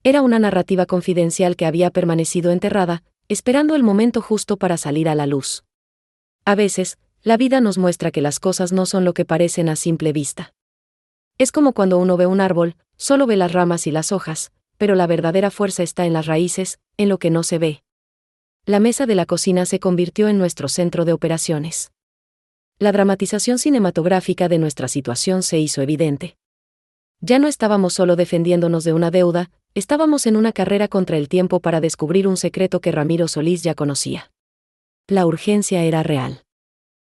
Era una narrativa confidencial que había permanecido enterrada, esperando el momento justo para salir a la luz. A veces, la vida nos muestra que las cosas no son lo que parecen a simple vista. Es como cuando uno ve un árbol, solo ve las ramas y las hojas, pero la verdadera fuerza está en las raíces, en lo que no se ve. La mesa de la cocina se convirtió en nuestro centro de operaciones. La dramatización cinematográfica de nuestra situación se hizo evidente. Ya no estábamos solo defendiéndonos de una deuda, estábamos en una carrera contra el tiempo para descubrir un secreto que Ramiro Solís ya conocía. La urgencia era real.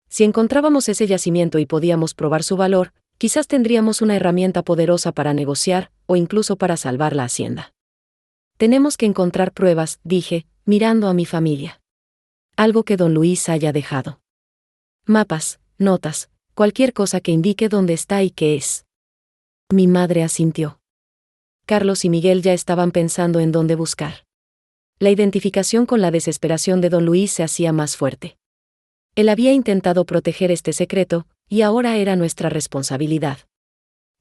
Si encontrábamos ese yacimiento y podíamos probar su valor, quizás tendríamos una herramienta poderosa para negociar, o incluso para salvar la hacienda. Tenemos que encontrar pruebas, dije, mirando a mi familia. Algo que don Luis haya dejado. Mapas, notas, cualquier cosa que indique dónde está y qué es. Mi madre asintió. Carlos y Miguel ya estaban pensando en dónde buscar. La identificación con la desesperación de don Luis se hacía más fuerte. Él había intentado proteger este secreto, y ahora era nuestra responsabilidad.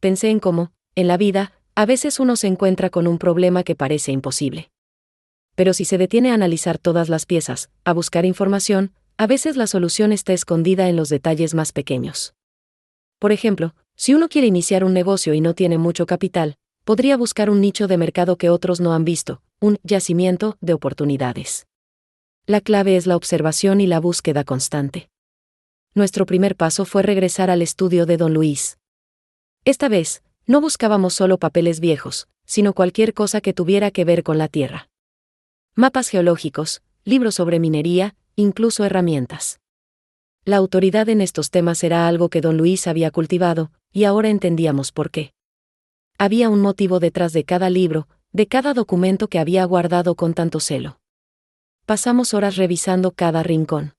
Pensé en cómo, en la vida, a veces uno se encuentra con un problema que parece imposible. Pero si se detiene a analizar todas las piezas, a buscar información, a veces la solución está escondida en los detalles más pequeños. Por ejemplo, si uno quiere iniciar un negocio y no tiene mucho capital, podría buscar un nicho de mercado que otros no han visto, un yacimiento de oportunidades. La clave es la observación y la búsqueda constante. Nuestro primer paso fue regresar al estudio de don Luis. Esta vez, no buscábamos solo papeles viejos, sino cualquier cosa que tuviera que ver con la tierra. Mapas geológicos, libros sobre minería, incluso herramientas. La autoridad en estos temas era algo que don Luis había cultivado, y ahora entendíamos por qué. Había un motivo detrás de cada libro, de cada documento que había guardado con tanto celo. Pasamos horas revisando cada rincón.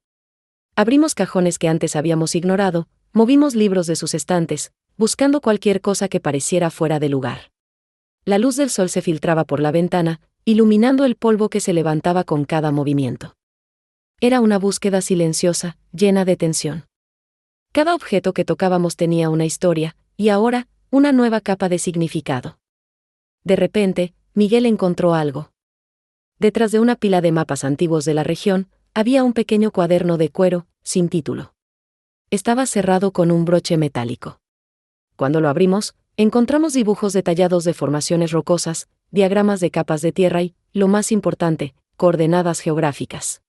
Abrimos cajones que antes habíamos ignorado, movimos libros de sus estantes, buscando cualquier cosa que pareciera fuera de lugar. La luz del sol se filtraba por la ventana, iluminando el polvo que se levantaba con cada movimiento. Era una búsqueda silenciosa, llena de tensión. Cada objeto que tocábamos tenía una historia, y ahora, una nueva capa de significado. De repente, Miguel encontró algo. Detrás de una pila de mapas antiguos de la región, había un pequeño cuaderno de cuero, sin título. Estaba cerrado con un broche metálico. Cuando lo abrimos, encontramos dibujos detallados de formaciones rocosas, diagramas de capas de tierra y, lo más importante, coordenadas geográficas.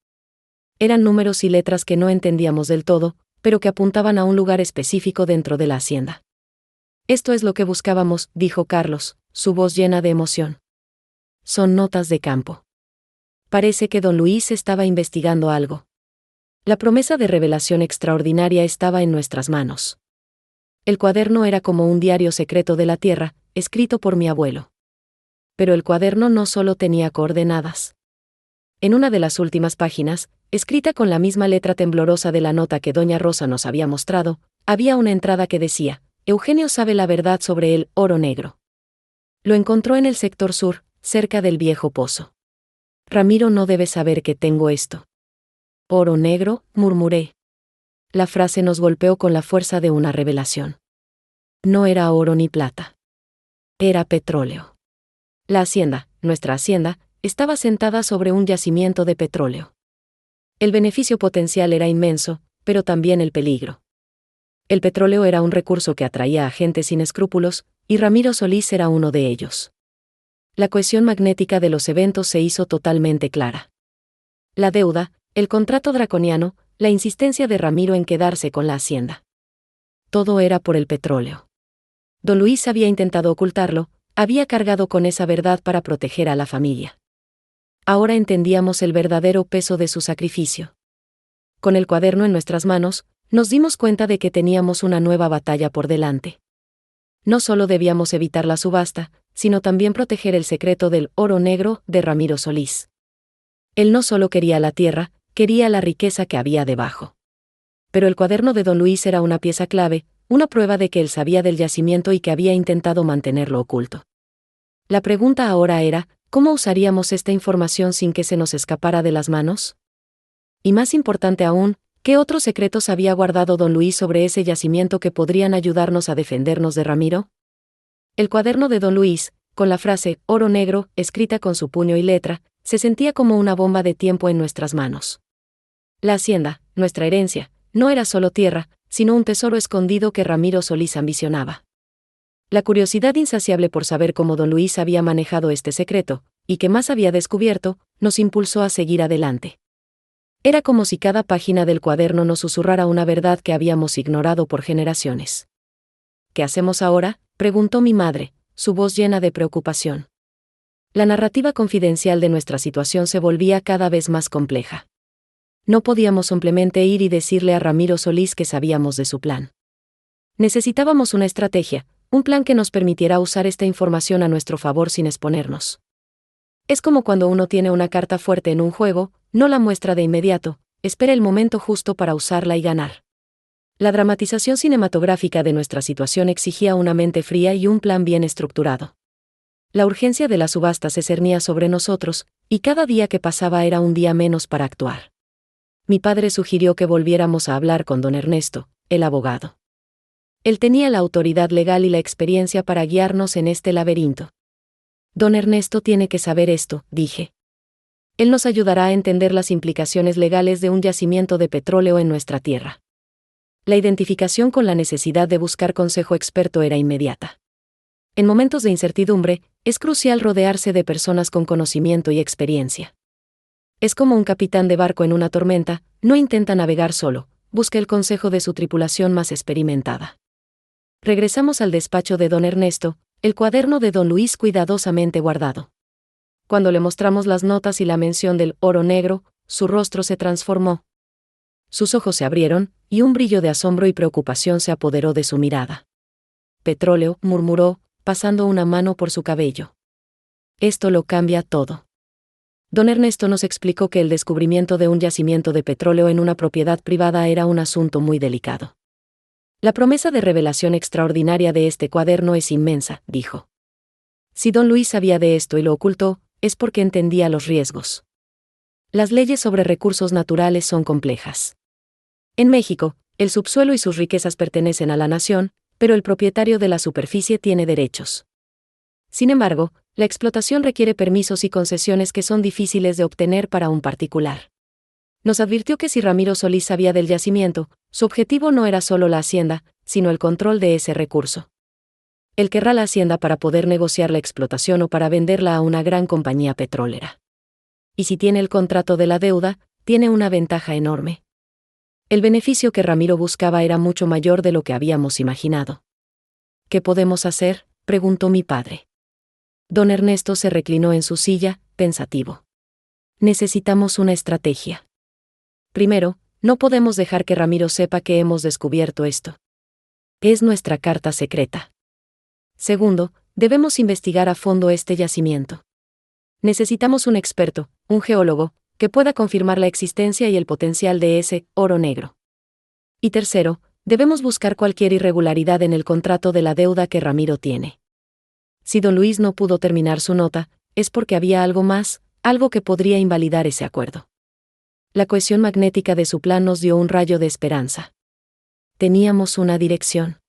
Eran números y letras que no entendíamos del todo, pero que apuntaban a un lugar específico dentro de la hacienda. Esto es lo que buscábamos, dijo Carlos, su voz llena de emoción. Son notas de campo. Parece que don Luis estaba investigando algo. La promesa de revelación extraordinaria estaba en nuestras manos. El cuaderno era como un diario secreto de la tierra, escrito por mi abuelo. Pero el cuaderno no solo tenía coordenadas. En una de las últimas páginas, escrita con la misma letra temblorosa de la nota que doña Rosa nos había mostrado, había una entrada que decía: Eugenio sabe la verdad sobre el oro negro. Lo encontró en el sector sur, cerca del viejo pozo. Ramiro no debe saber que tengo esto. Oro negro, murmuré. La frase nos golpeó con la fuerza de una revelación. No era oro ni plata. Era petróleo. La hacienda, nuestra hacienda, estaba sentada sobre un yacimiento de petróleo. El beneficio potencial era inmenso, pero también el peligro. El petróleo era un recurso que atraía a gente sin escrúpulos, y Ramiro Solís era uno de ellos. La cohesión magnética de los eventos se hizo totalmente clara. La deuda, el contrato draconiano, la insistencia de Ramiro en quedarse con la hacienda. Todo era por el petróleo. Don Luis había intentado ocultarlo, había cargado con esa verdad para proteger a la familia. Ahora entendíamos el verdadero peso de su sacrificio. Con el cuaderno en nuestras manos, nos dimos cuenta de que teníamos una nueva batalla por delante. No solo debíamos evitar la subasta, sino también proteger el secreto del oro negro de Ramiro Solís. Él no solo quería la tierra, quería la riqueza que había debajo. Pero el cuaderno de don Luis era una pieza clave, una prueba de que él sabía del yacimiento y que había intentado mantenerlo oculto. La pregunta ahora era, ¿cómo usaríamos esta información sin que se nos escapara de las manos? Y más importante aún, ¿qué otros secretos había guardado don Luis sobre ese yacimiento que podrían ayudarnos a defendernos de Ramiro? El cuaderno de don Luis, con la frase oro negro, escrita con su puño y letra, se sentía como una bomba de tiempo en nuestras manos. La hacienda, nuestra herencia, no era solo tierra, sino un tesoro escondido que Ramiro Solís ambicionaba. La curiosidad insaciable por saber cómo don Luis había manejado este secreto, y qué más había descubierto, nos impulsó a seguir adelante. Era como si cada página del cuaderno nos susurrara una verdad que habíamos ignorado por generaciones. ¿Qué hacemos ahora?, preguntó mi madre, su voz llena de preocupación. La narrativa confidencial de nuestra situación se volvía cada vez más compleja. No podíamos simplemente ir y decirle a Ramiro Solís que sabíamos de su plan. Necesitábamos una estrategia, un plan que nos permitiera usar esta información a nuestro favor sin exponernos. Es como cuando uno tiene una carta fuerte en un juego, no la muestra de inmediato, espera el momento justo para usarla y ganar. La dramatización cinematográfica de nuestra situación exigía una mente fría y un plan bien estructurado. La urgencia de la subasta se cernía sobre nosotros, y cada día que pasaba era un día menos para actuar. Mi padre sugirió que volviéramos a hablar con don Ernesto, el abogado. Él tenía la autoridad legal y la experiencia para guiarnos en este laberinto. Don Ernesto tiene que saber esto, dije. Él nos ayudará a entender las implicaciones legales de un yacimiento de petróleo en nuestra tierra. La identificación con la necesidad de buscar consejo experto era inmediata. En momentos de incertidumbre, es crucial rodearse de personas con conocimiento y experiencia. Es como un capitán de barco en una tormenta, no intenta navegar solo, busca el consejo de su tripulación más experimentada. Regresamos al despacho de don Ernesto, el cuaderno de don Luis cuidadosamente guardado. Cuando le mostramos las notas y la mención del oro negro, su rostro se transformó. Sus ojos se abrieron, y un brillo de asombro y preocupación se apoderó de su mirada. «Petróleo», murmuró, pasando una mano por su cabello. «Esto lo cambia todo». Don Ernesto nos explicó que el descubrimiento de un yacimiento de petróleo en una propiedad privada era un asunto muy delicado. «La promesa de revelación extraordinaria de este cuaderno es inmensa», dijo. «Si don Luis sabía de esto y lo ocultó, es porque entendía los riesgos. Las leyes sobre recursos naturales son complejas. En México, el subsuelo y sus riquezas pertenecen a la nación, pero el propietario de la superficie tiene derechos. Sin embargo, la explotación requiere permisos y concesiones que son difíciles de obtener para un particular. Nos advirtió que si Ramiro Solís sabía del yacimiento, su objetivo no era solo la hacienda, sino el control de ese recurso. Él querrá la hacienda para poder negociar la explotación o para venderla a una gran compañía petrolera. Y si tiene el contrato de la deuda, tiene una ventaja enorme. El beneficio que Ramiro buscaba era mucho mayor de lo que habíamos imaginado. «¿Qué podemos hacer?», preguntó mi padre. Don Ernesto se reclinó en su silla, pensativo. «Necesitamos una estrategia. Primero, no podemos dejar que Ramiro sepa que hemos descubierto esto. Es nuestra carta secreta. Segundo, debemos investigar a fondo este yacimiento. Necesitamos un experto, un geólogo, que pueda confirmar la existencia y el potencial de ese oro negro. Y tercero, debemos buscar cualquier irregularidad en el contrato de la deuda que Ramiro tiene. Si don Luis no pudo terminar su nota, es porque había algo más, algo que podría invalidar ese acuerdo». La cohesión magnética de su plan nos dio un rayo de esperanza. Teníamos una dirección.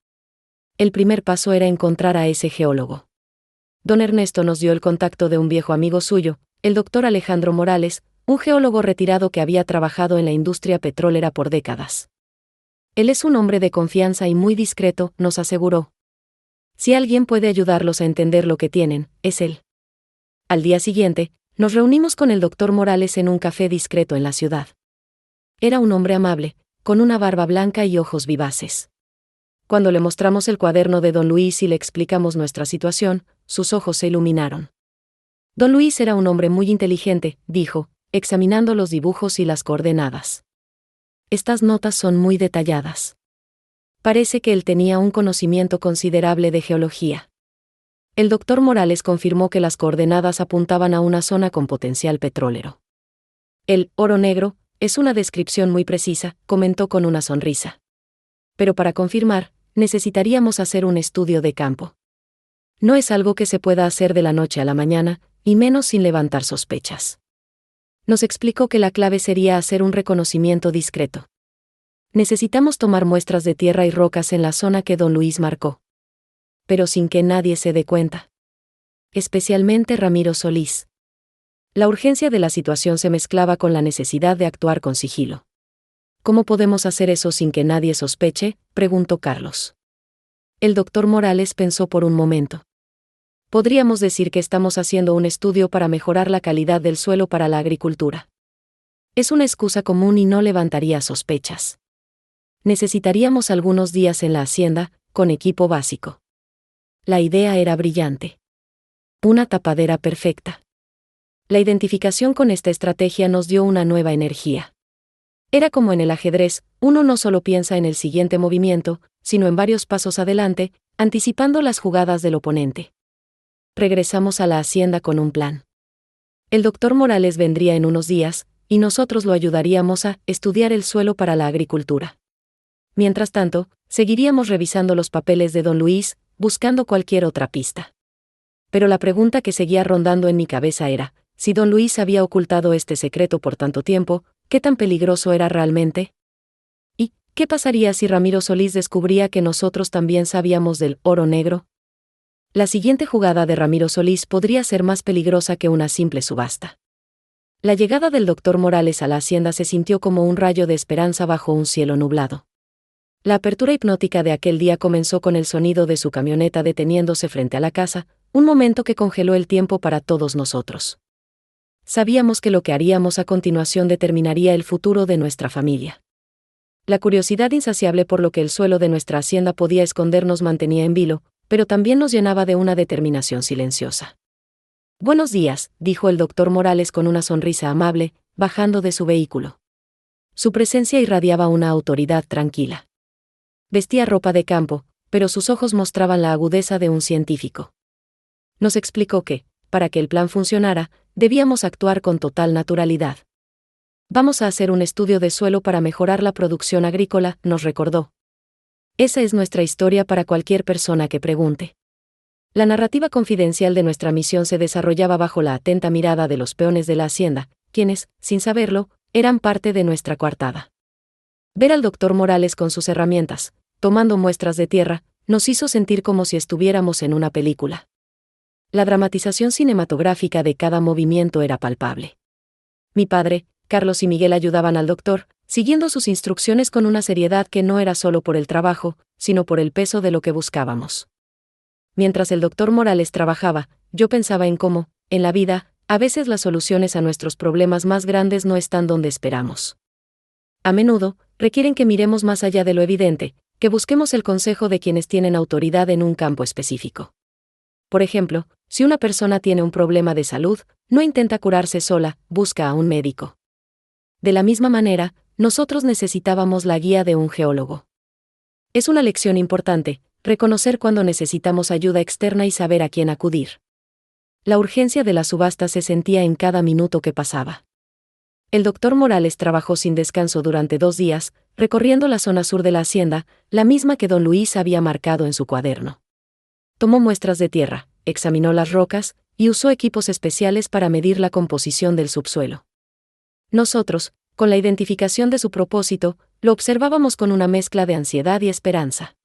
El primer paso era encontrar a ese geólogo. Don Ernesto nos dio el contacto de un viejo amigo suyo, el doctor Alejandro Morales, un geólogo retirado que había trabajado en la industria petrolera por décadas. «Él es un hombre de confianza y muy discreto», nos aseguró. «Si alguien puede ayudarlos a entender lo que tienen, es él». Al día siguiente, nos reunimos con el doctor Morales en un café discreto en la ciudad. Era un hombre amable, con una barba blanca y ojos vivaces. Cuando le mostramos el cuaderno de don Luis y le explicamos nuestra situación, sus ojos se iluminaron. Don Luis era un hombre muy inteligente, dijo, examinando los dibujos y las coordenadas. «Estas notas son muy detalladas. Parece que él tenía un conocimiento considerable de geología». El doctor Morales confirmó que las coordenadas apuntaban a una zona con potencial petrolero. «El oro negro es una descripción muy precisa», comentó con una sonrisa. «Pero para confirmar, necesitaríamos hacer un estudio de campo. No es algo que se pueda hacer de la noche a la mañana, y menos sin levantar sospechas». Nos explicó que la clave sería hacer un reconocimiento discreto. Necesitamos tomar muestras de tierra y rocas en la zona que don Luis marcó. Pero sin que nadie se dé cuenta. Especialmente Ramiro Solís. La urgencia de la situación se mezclaba con la necesidad de actuar con sigilo. «¿Cómo podemos hacer eso sin que nadie sospeche?», preguntó Carlos. El doctor Morales pensó por un momento. «Podríamos decir que estamos haciendo un estudio para mejorar la calidad del suelo para la agricultura. Es una excusa común y no levantaría sospechas. Necesitaríamos algunos días en la hacienda, con equipo básico». La idea era brillante. Una tapadera perfecta. La identificación con esta estrategia nos dio una nueva energía. Era como en el ajedrez, uno no solo piensa en el siguiente movimiento, sino en varios pasos adelante, anticipando las jugadas del oponente. Regresamos a la hacienda con un plan. El doctor Morales vendría en unos días, y nosotros lo ayudaríamos a estudiar el suelo para la agricultura. Mientras tanto, seguiríamos revisando los papeles de don Luis, buscando cualquier otra pista. Pero la pregunta que seguía rondando en mi cabeza era, si don Luis había ocultado este secreto por tanto tiempo, ¿qué tan peligroso era realmente? ¿Y qué pasaría si Ramiro Solís descubría que nosotros también sabíamos del oro negro? La siguiente jugada de Ramiro Solís podría ser más peligrosa que una simple subasta. La llegada del doctor Morales a la hacienda se sintió como un rayo de esperanza bajo un cielo nublado. La apertura hipnótica de aquel día comenzó con el sonido de su camioneta deteniéndose frente a la casa, un momento que congeló el tiempo para todos nosotros. Sabíamos que lo que haríamos a continuación determinaría el futuro de nuestra familia. La curiosidad insaciable por lo que el suelo de nuestra hacienda podía esconder nos mantenía en vilo, pero también nos llenaba de una determinación silenciosa. «Buenos días», dijo el doctor Morales con una sonrisa amable, bajando de su vehículo. Su presencia irradiaba una autoridad tranquila. Vestía ropa de campo, pero sus ojos mostraban la agudeza de un científico. Nos explicó que, para que el plan funcionara, debíamos actuar con total naturalidad. Vamos a hacer un estudio de suelo para mejorar la producción agrícola, nos recordó. Esa es nuestra historia para cualquier persona que pregunte. La narrativa confidencial de nuestra misión se desarrollaba bajo la atenta mirada de los peones de la hacienda, quienes, sin saberlo, eran parte de nuestra coartada. Ver al doctor Morales con sus herramientas, tomando muestras de tierra, nos hizo sentir como si estuviéramos en una película. La dramatización cinematográfica de cada movimiento era palpable. Mi padre, Carlos y Miguel ayudaban al doctor, siguiendo sus instrucciones con una seriedad que no era solo por el trabajo, sino por el peso de lo que buscábamos. Mientras el doctor Morales trabajaba, yo pensaba en cómo, en la vida, a veces las soluciones a nuestros problemas más grandes no están donde esperamos. A menudo, requieren que miremos más allá de lo evidente, que busquemos el consejo de quienes tienen autoridad en un campo específico. Por ejemplo, si una persona tiene un problema de salud, no intenta curarse sola, busca a un médico. De la misma manera, nosotros necesitábamos la guía de un geólogo. Es una lección importante, reconocer cuando necesitamos ayuda externa y saber a quién acudir. La urgencia de la subasta se sentía en cada minuto que pasaba. El doctor Morales trabajó sin descanso durante 2 días, recorriendo la zona sur de la hacienda, la misma que don Luis había marcado en su cuaderno. Tomó muestras de tierra, examinó las rocas, y usó equipos especiales para medir la composición del subsuelo. Nosotros, con la identificación de su propósito, lo observábamos con una mezcla de ansiedad y esperanza.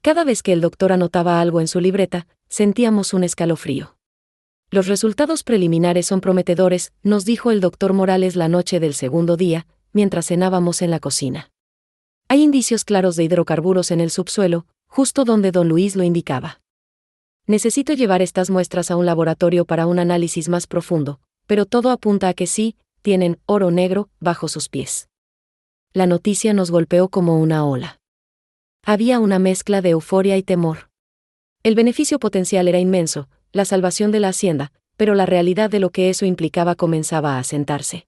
Cada vez que el doctor anotaba algo en su libreta, sentíamos un escalofrío. Los resultados preliminares son prometedores, nos dijo el doctor Morales la noche del segundo día, mientras cenábamos en la cocina. Hay indicios claros de hidrocarburos en el subsuelo, justo donde don Luis lo indicaba. Necesito llevar estas muestras a un laboratorio para un análisis más profundo, pero todo apunta a que sí, tienen oro negro bajo sus pies. La noticia nos golpeó como una ola. Había una mezcla de euforia y temor. El beneficio potencial era inmenso, la salvación de la hacienda, pero la realidad de lo que eso implicaba comenzaba a asentarse.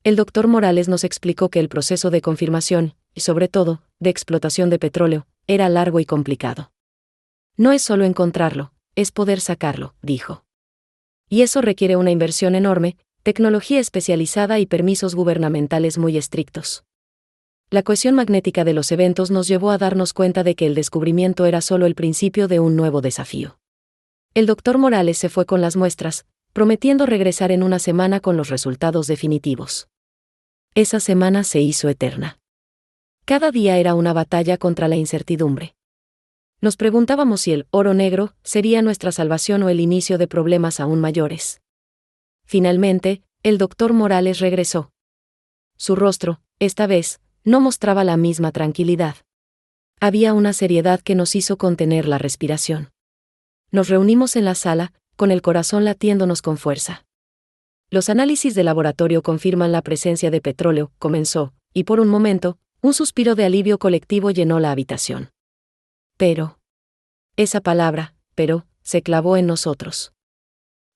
El doctor Morales nos explicó que el proceso de confirmación, y sobre todo, de explotación de petróleo, era largo y complicado. No es solo encontrarlo, es poder sacarlo, dijo. Y eso requiere una inversión enorme, tecnología especializada y permisos gubernamentales muy estrictos. La cohesión magnética de los eventos nos llevó a darnos cuenta de que el descubrimiento era solo el principio de un nuevo desafío. El doctor Morales se fue con las muestras, prometiendo regresar en una semana con los resultados definitivos. Esa semana se hizo eterna. Cada día era una batalla contra la incertidumbre. Nos preguntábamos si el oro negro sería nuestra salvación o el inicio de problemas aún mayores. Finalmente, el doctor Morales regresó. Su rostro, esta vez, no mostraba la misma tranquilidad. Había una seriedad que nos hizo contener la respiración. Nos reunimos en la sala, con el corazón latiéndonos con fuerza. Los análisis de laboratorio confirman la presencia de petróleo, comenzó, y por un momento, un suspiro de alivio colectivo llenó la habitación. Pero. Esa palabra, pero, se clavó en nosotros.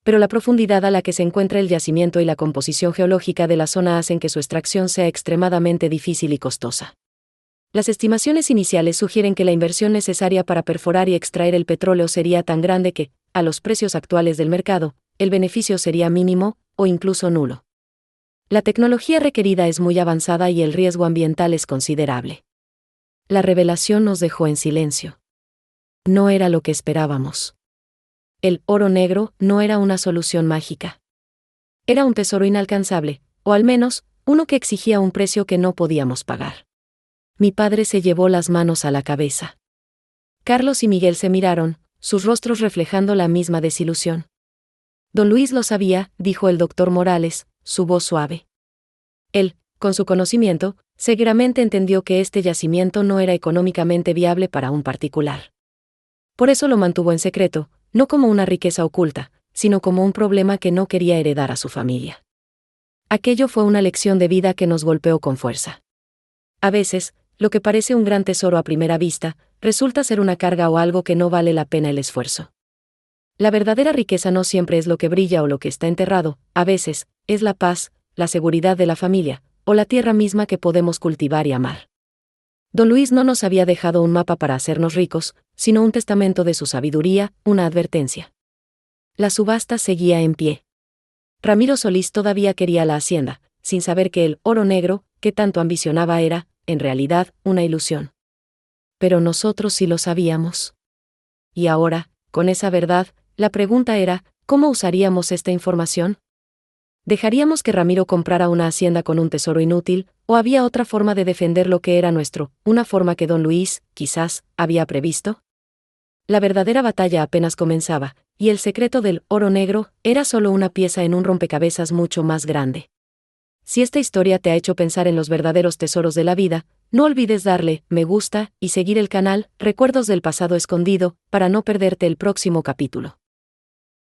Pero la profundidad a la que se encuentra el yacimiento y la composición geológica de la zona hacen que su extracción sea extremadamente difícil y costosa. Las estimaciones iniciales sugieren que la inversión necesaria para perforar y extraer el petróleo sería tan grande que, a los precios actuales del mercado, el beneficio sería mínimo, o incluso nulo. La tecnología requerida es muy avanzada y el riesgo ambiental es considerable. La revelación nos dejó en silencio. No era lo que esperábamos. El oro negro no era una solución mágica. Era un tesoro inalcanzable, o al menos, uno que exigía un precio que no podíamos pagar. Mi padre se llevó las manos a la cabeza. Carlos y Miguel se miraron, sus rostros reflejando la misma desilusión. Don Luis lo sabía, dijo el doctor Morales, su voz suave. Él, con su conocimiento, seguramente entendió que este yacimiento no era económicamente viable para un particular. Por eso lo mantuvo en secreto, no como una riqueza oculta, sino como un problema que no quería heredar a su familia. Aquello fue una lección de vida que nos golpeó con fuerza. A veces, lo que parece un gran tesoro a primera vista, resulta ser una carga o algo que no vale la pena el esfuerzo. La verdadera riqueza no siempre es lo que brilla o lo que está enterrado, a veces, es la paz, la seguridad de la familia, o la tierra misma que podemos cultivar y amar. Don Luis no nos había dejado un mapa para hacernos ricos, sino un testamento de su sabiduría, una advertencia. La subasta seguía en pie. Ramiro Solís todavía quería la hacienda, sin saber que el oro negro, que tanto ambicionaba era, en realidad, una ilusión. Pero nosotros sí lo sabíamos. Y ahora, con esa verdad, la pregunta era, ¿cómo usaríamos esta información? ¿Dejaríamos que Ramiro comprara una hacienda con un tesoro inútil, o había otra forma de defender lo que era nuestro, una forma que don Luis, quizás, había previsto? La verdadera batalla apenas comenzaba, y el secreto del oro negro era solo una pieza en un rompecabezas mucho más grande. Si esta historia te ha hecho pensar en los verdaderos tesoros de la vida, no olvides darle me gusta y seguir el canal Recuerdos del Pasado Escondido para no perderte el próximo capítulo.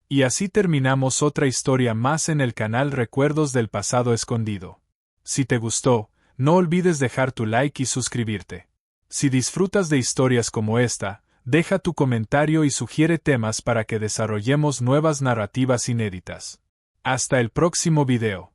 Y así terminamos otra historia más en el canal Recuerdos del Pasado Escondido. Si te gustó, no olvides dejar tu like y suscribirte. Si disfrutas de historias como esta, deja tu comentario y sugiere temas para que desarrollemos nuevas narrativas inéditas. Hasta el próximo video.